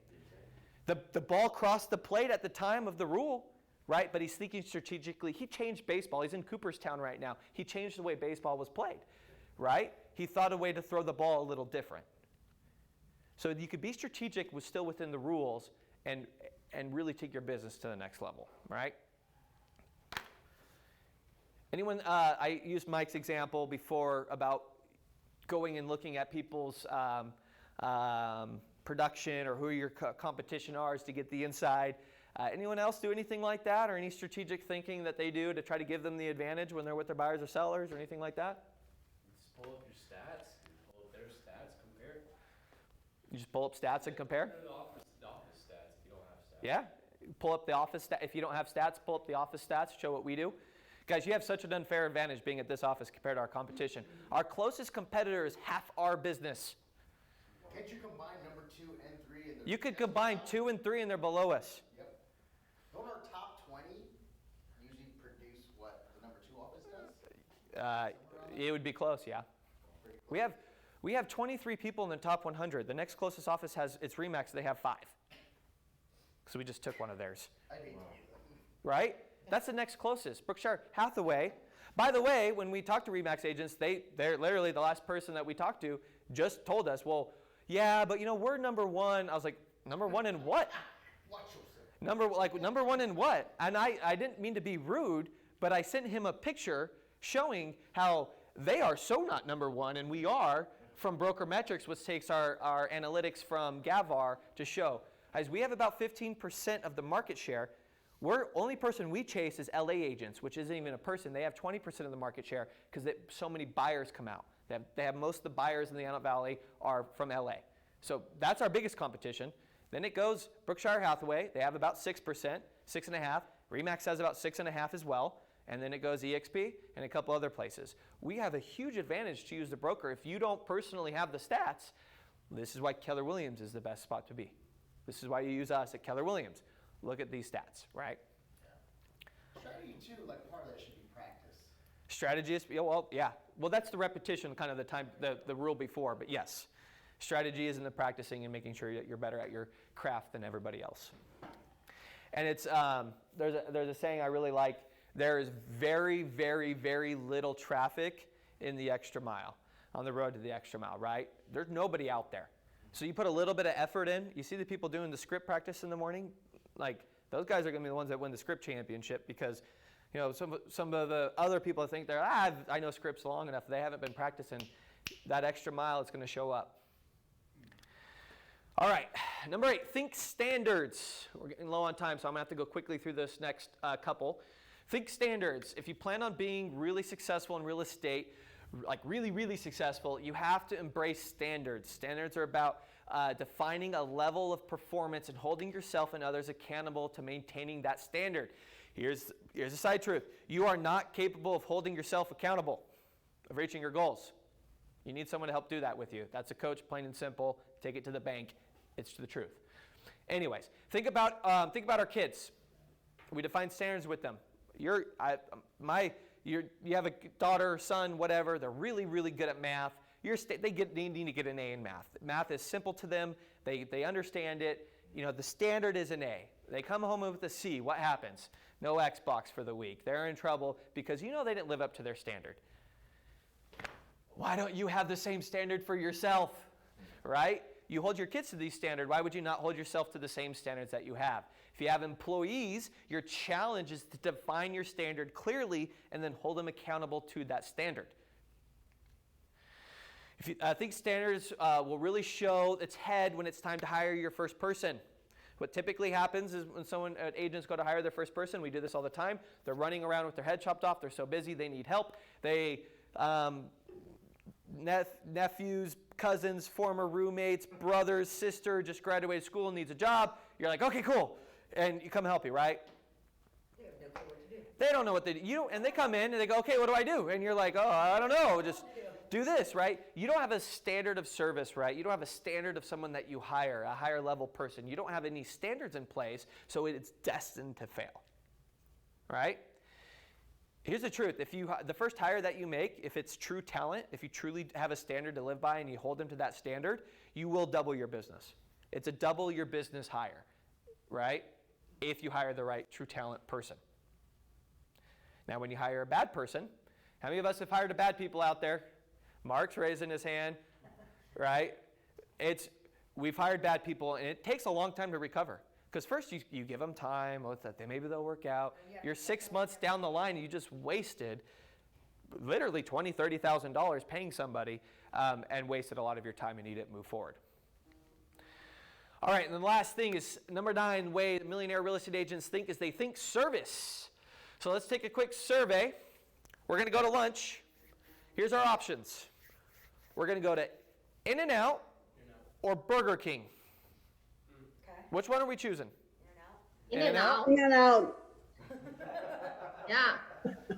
Speaker 1: The ball crossed the plate at the time of the rule, right? But he's thinking strategically. He changed baseball. He's in Cooperstown right now. He changed the way baseball was played, right? He thought a way to throw the ball a little different. So you could be strategic with still within the rules and really take your business to the next level, right? Anyone, I used Mike's example before about going and looking at people's production or who your competition are to get the inside. Anyone else do anything like that, or any strategic thinking that they do to try to give them the advantage when they're with their buyers or sellers or anything like that?
Speaker 9: Just pull up your stats, pull up their stats, compare.
Speaker 1: You just pull up stats and compare?
Speaker 9: The office stats if you don't have stats.
Speaker 1: Yeah. Pull up the office stats. If you don't have stats, pull up the office stats, show what we do. Guys, you have such an unfair advantage being at this office compared to our competition. Our closest competitor is half our business.
Speaker 6: Can't you combine number 2 and 3? And
Speaker 1: You could combine 2 and 3 and they're below us.
Speaker 6: Yep. Don't our top 20 usually produce what the number 2 office does?
Speaker 1: It would be close, yeah. We have 23 people in the top 100. The next closest office has its Remax. They have 5. So we just took one of theirs.
Speaker 6: I hate to
Speaker 1: Right? That's the next closest. Berkshire Hathaway. By the way, when we talk to Remax agents, they're literally the last person that we talked to just told us, well, yeah, but we're number 1. I was like, number 1 in what?
Speaker 6: watch yourself.
Speaker 1: Number 1 in what? And I didn't mean to be rude, but I sent him a picture showing how they are so not number 1, and we are, from Broker Metrics, which takes our analytics from Gavar to show. As we have about 15% of the market share. Only person we chase is LA agents, which isn't even a person. They have 20% of the market share because so many buyers come out. They have most of the buyers in the Antelope Valley are from LA. So that's our biggest competition. Then it goes Berkshire Hathaway. They have about 6%, 6.5%. Remax has about 6.5% as well. And then it goes EXP and a couple other places. We have a huge advantage to use the broker. If you don't personally have the stats, this is why Keller Williams is the best spot to be. This is why you use us at Keller Williams. Look at these stats, right?
Speaker 6: Strategy too, like part of that should be practice.
Speaker 1: Strategy is, yeah. Well, that's the repetition, kind of the rule before, but yes. Strategy is in the practicing and making sure that you're better at your craft than everybody else. And it's, there's a saying I really like, there is very, very, very little traffic in the extra mile, on the road to the extra mile, right? There's nobody out there. So you put a little bit of effort in. You see the people doing the script practice in the morning? Like, those guys are going to be the ones that win the script championship because, some of the other people think I know scripts long enough. They haven't been practicing. That extra mile is going to show up. All right, number 8, think standards. We're getting low on time, so I'm going to have to go quickly through this next couple. Think standards. If you plan on being really successful in real estate, like really, really successful, you have to embrace standards. Standards are about defining a level of performance and holding yourself and others accountable to maintaining that standard. Here's a side truth. You are not capable of holding yourself accountable, of reaching your goals. You need someone to help do that with you. That's a coach, plain and simple. Take it to the bank. It's the truth. Anyways, think about our kids. We define standards with them. You have a daughter or son, whatever. They're really, really good at math. They need to get an A in math. Math is simple to them. They understand it. The standard is an A. They come home with a C. What happens? No Xbox for the week. They're in trouble because they didn't live up to their standard. Why don't you have the same standard for yourself, right? You hold your kids to these standards. Why would you not hold yourself to the same standards that you have? If you have employees, your challenge is to define your standard clearly and then hold them accountable to that standard. I think standards will really show its head when it's time to hire your first person. What typically happens is when agents go to hire their first person, we do this all the time, they're running around with their head chopped off, they're so busy, they need help. They, nephews, cousins, former roommates, brothers, sister, just graduated school, needs a job. You're like, okay, cool. And you come help you, right? They don't know what they do. And they come in and they go, okay, what do I do? And you're like, oh, I don't know, just do this, right? You don't have a standard of service, right? You don't have a standard of someone that you hire, a higher level person. You don't have any standards in place, so it's destined to fail, right? Here's the truth. The first hire that you make, if it's true talent, if you truly have a standard to live by and you hold them to that standard, you will double your business. It's a double your business hire, right? If you hire the right true talent person. Now, when you hire a bad person, how many of us have hired bad people out there? Mark's raising his hand, right? We've hired bad people, and it takes a long time to recover. Because first you give them time, maybe they'll work out. You're 6 months down the line, and you just wasted literally $20,000, $30,000 paying somebody and wasted a lot of your time, and you didn't move forward. All right, and the last thing is number 9 way that millionaire real estate agents think is they think service. So let's take a quick survey. We're going to go to lunch. Here's our options. We're going to go to In-N-Out or Burger King.
Speaker 3: Okay.
Speaker 1: Which one are we choosing?
Speaker 4: In-N-Out.
Speaker 10: In-N-Out.
Speaker 4: Yeah,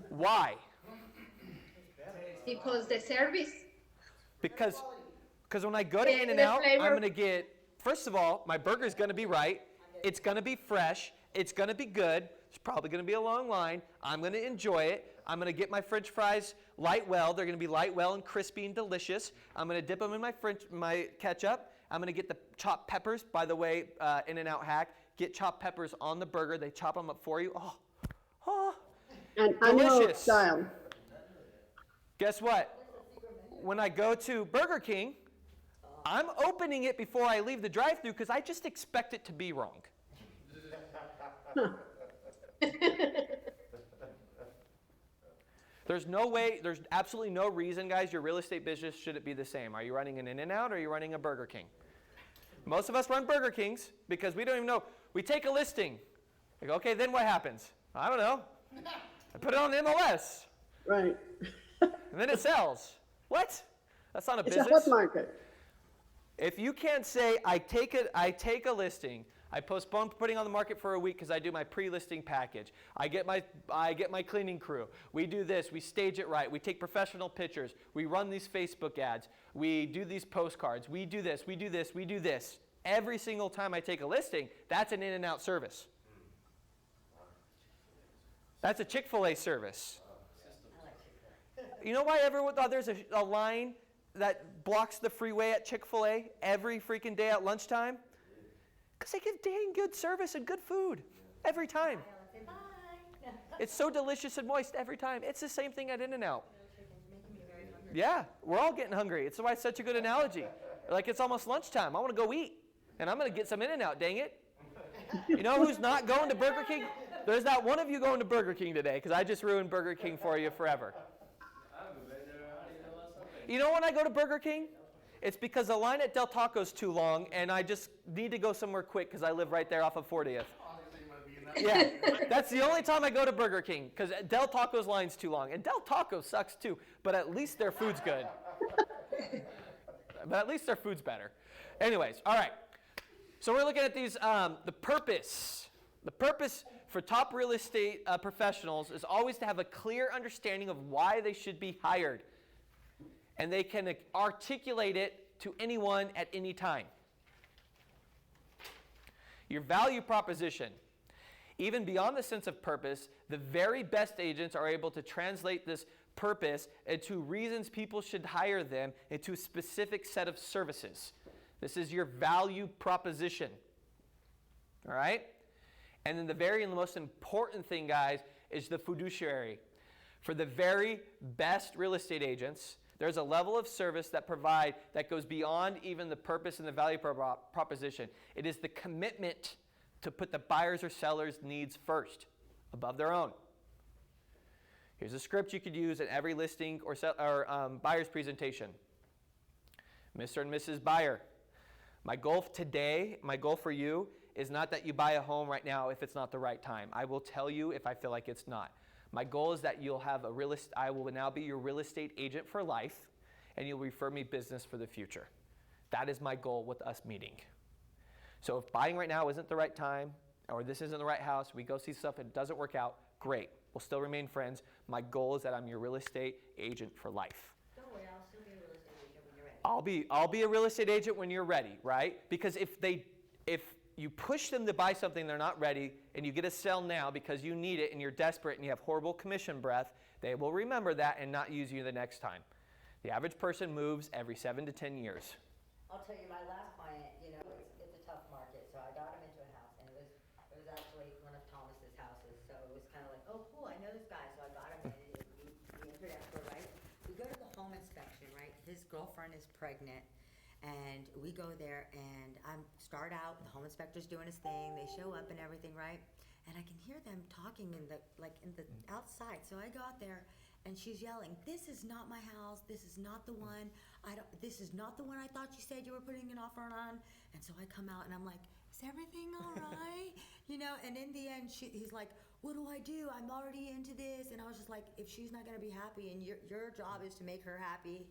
Speaker 1: Why?
Speaker 4: because the service.
Speaker 1: Because when I go to
Speaker 4: The
Speaker 1: In-N-Out, I'm
Speaker 4: flavor.
Speaker 1: going to get, first of all, my burger's going to be right. It's going to be fresh. It's going to be good. There's probably going to be a long line. I'm going to enjoy it. I'm going to get my French fries light well. They're going to be light well and crispy and delicious. I'm going to dip them in my ketchup. I'm going to get the chopped peppers. By the way, In-N-Out hack, get chopped peppers on the burger. They chop them up for you. Oh,
Speaker 10: And onion
Speaker 1: delicious.
Speaker 10: style.
Speaker 1: Guess what? When I go to Burger King, I'm opening it before I leave the drive-thru because I just expect it to be wrong. There's absolutely no reason, guys, your real estate business shouldn't be the same. Are you running an In-N-Out or are you running a Burger King? Most of us run Burger Kings because we don't even know. We take a listing. We go, okay, then what happens? I don't know. I put it on the MLS.
Speaker 10: Right.
Speaker 1: And then it sells. What? That's not a
Speaker 10: It's
Speaker 1: business.
Speaker 10: a hot market.
Speaker 1: If you can't say, I take a listing, I postpone putting on the market for a week because I do my pre-listing package. I get my cleaning crew. We do this. We stage it right. We take professional pictures. We run these Facebook ads. We do these postcards. We do this. We do this. We do this. Every single time I take a listing, that's an In-N-Out service. That's a Chick-fil-A service. You know why there's a line that blocks the freeway at Chick-fil-A every freaking day at lunchtime? Because they give dang good service and good food every time. It's so delicious and moist every time. It's the same thing at In-N-Out. Yeah, we're all getting hungry. It's why it's such a good analogy. Like it's almost lunchtime. I want to go eat, and I'm going to get some In-N-Out, dang it. You know who's not going to Burger King? There's not one of you going to Burger King today because I just ruined Burger King for you forever. You know when I go to Burger King? It's because the line at Del Taco's too long, and I just need to go somewhere quick because I live right there off of 40th. Yeah, that's the only time I go to Burger King because Del Taco's line's too long. And Del Taco sucks too, but at least their food's good. But at least their food's better. Anyways, all right. So we're looking at these, the purpose. The purpose for top real estate professionals is always to have a clear understanding of why they should be hired. And they can articulate it to anyone at any time. Your value proposition. Even beyond the sense of purpose, the very best agents are able to translate this purpose into reasons people should hire them into a specific set of services. This is your value proposition. All right? And then the most important thing, guys, is the fiduciary. For the very best real estate agents, There's a level of service that goes beyond even the purpose and the value proposition. It is the commitment to put the buyer's or seller's needs first, above their own. Here's a script you could use in every listing or buyer's presentation. Mr. and Mrs. Buyer, my goal for you is not that you buy a home right now if it's not the right time. I will tell you if I feel like it's not. My goal is that you'll have I will now be your real estate agent for life, and you'll refer me business for the future. That is my goal with us meeting. So if buying right now isn't the right time, or this isn't the right house, we go see stuff and it doesn't work out, great. We'll still remain friends. My goal is that I'm your real estate agent for life.
Speaker 3: Don't worry, I'll still be a real estate agent when you're ready.
Speaker 1: I'll be a real estate agent when you're ready, right? Because if you push them to buy something they're not ready, and you get a sell now because you need it and you're desperate and you have horrible commission breath, they will remember that and not use you the next time. The average person moves every 7 to 10 years.
Speaker 3: I'll tell you, my last client, it's a tough market, so I got him into a house, and it was actually one of Thomas's houses, so it was kind of like, oh, cool, I know this guy, so I got him in, and we entered escrow, right? We go to the home inspection, right? His girlfriend is pregnant, and we go there, and I start out, the home inspector's doing his thing, they show up and everything, right? And I can hear them talking in the outside, so I go out there, and she's yelling, "This is not my house. This is not the one. This is not the one I thought you said you were putting an offer on." And so I come out and I'm like, "Is everything all right?" And in the end, he's like, "What do I do? I'm already into this." And I was just like, if she's not gonna be happy and your job is to make her happy,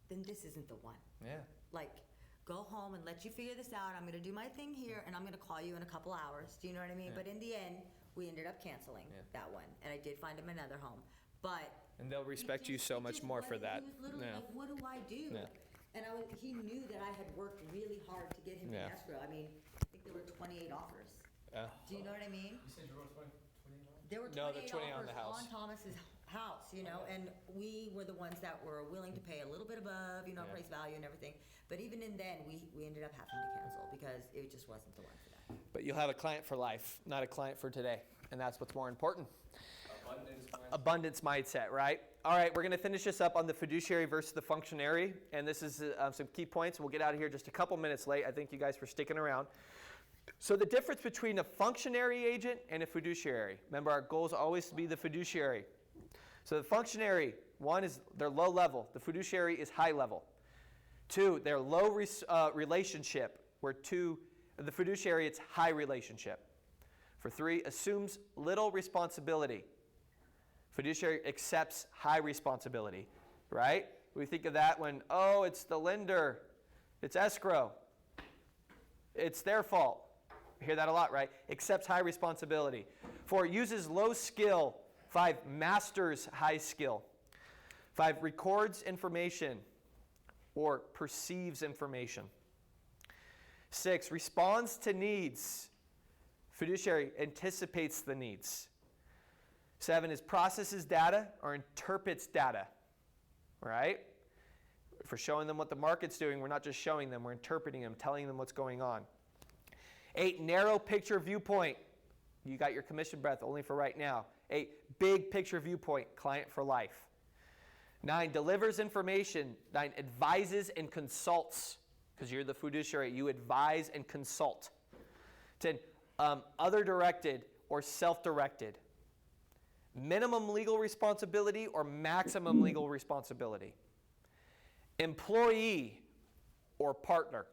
Speaker 3: then this isn't the one.
Speaker 1: Yeah.
Speaker 3: Like, go home and let you figure this out. I'm gonna do my thing here, and I'm gonna call you in a couple hours. Do you know what I mean?
Speaker 1: Yeah.
Speaker 3: But in the end, we ended up canceling that one, and I did find him another home. But
Speaker 1: And they'll respect you so much more for that.
Speaker 3: He was literally
Speaker 1: Yeah.
Speaker 3: like, "What do I do?"
Speaker 1: Yeah.
Speaker 3: And he knew that I had worked really hard to get him
Speaker 1: Yeah.
Speaker 3: in escrow. I mean, I think there were 28 offers. Do you know what I mean?
Speaker 8: You said you wrote 28
Speaker 3: There were
Speaker 1: No, the
Speaker 3: 28
Speaker 1: 20 on
Speaker 3: offers
Speaker 1: the house.
Speaker 3: on Thomas's house, and we were the ones that were willing to pay a little bit above,
Speaker 1: Yeah.
Speaker 3: appraised value and everything. But even in then, we ended up having to cancel because it just wasn't the one for that.
Speaker 1: But you'll have a client for life, not a client for today. And that's what's more important.
Speaker 8: abundance mindset.
Speaker 1: Abundance mindset, right? All right, we're going to finish this up on the fiduciary versus the functionary. And this is some key points. We'll get out of here just a couple minutes late. I thank you guys for sticking around. So the difference between a functionary agent and a fiduciary. Remember, our goal is always to be the fiduciary. So the functionary, one is they're low level. The fiduciary is high level. Two, they're low relationship, where the fiduciary, it's high relationship. For three, assumes little responsibility. Fiduciary accepts high responsibility, right? We think of that when, it's the lender, it's escrow, it's their fault. You hear that a lot, right? Accepts high responsibility. 4, uses low skill. 5, masters high skill. 5, records information or perceives information. 6, responds to needs. Fiduciary anticipates the needs. 7 is processes data or interprets data, right? If we're showing them what the market's doing, we're not just showing them, we're interpreting them, telling them what's going on. 8, narrow picture viewpoint. You got your commission breath only for right now. 8, big picture viewpoint, client for life. 9, delivers information. 9, advises and consults, because you're the fiduciary. You advise and consult. 10, other directed or self-directed. Minimum legal responsibility or maximum legal responsibility. Employee or partner.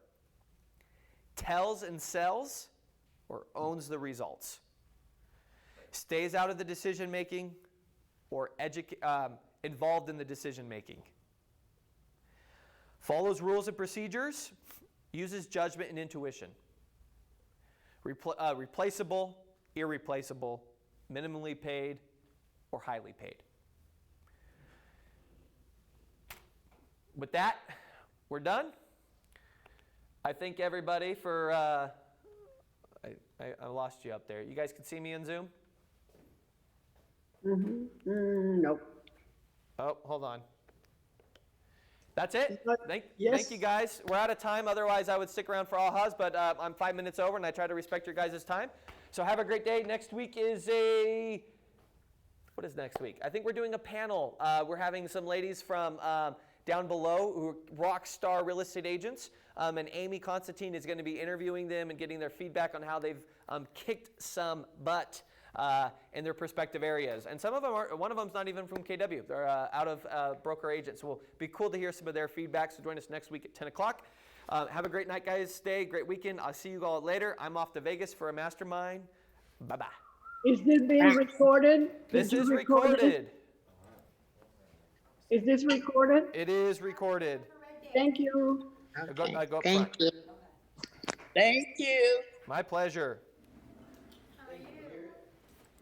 Speaker 1: Tells and sells or owns the results. Stays out of the decision making or involved in the decision making. Follows rules and procedures, uses judgment and intuition. Replaceable, irreplaceable, minimally paid, or highly paid. With that, we're done. I thank everybody for, I lost you up there. You guys can see me on Zoom?
Speaker 10: Nope.
Speaker 1: Oh, hold on. That's it? Thank you guys. We're out of time. Otherwise, I would stick around for Ahas, but I'm 5 minutes over, and I try to respect your guys' time. So have a great day. Next week is what is next week? I think we're doing a panel. We're having some ladies from down below who are rock star real estate agents. And Amy Constantine is going to be interviewing them and getting their feedback on how they've kicked some butt in their respective areas. And some of them are, one of them's not even from KW. They're out of broker agents. So it'll be cool to hear some of their feedback. So join us next week at 10 o'clock. Have a great night, guys. Stay. Great weekend. I'll see you all later. I'm off to Vegas for a mastermind. Bye-bye.
Speaker 10: Is this being recorded?
Speaker 1: This
Speaker 10: Did you
Speaker 1: is
Speaker 10: record it?
Speaker 1: recorded.
Speaker 10: Is this recorded?
Speaker 1: It is recorded.
Speaker 10: Thank you.
Speaker 1: Go up
Speaker 11: Thank
Speaker 1: front.
Speaker 11: you. Thank you.
Speaker 1: My pleasure.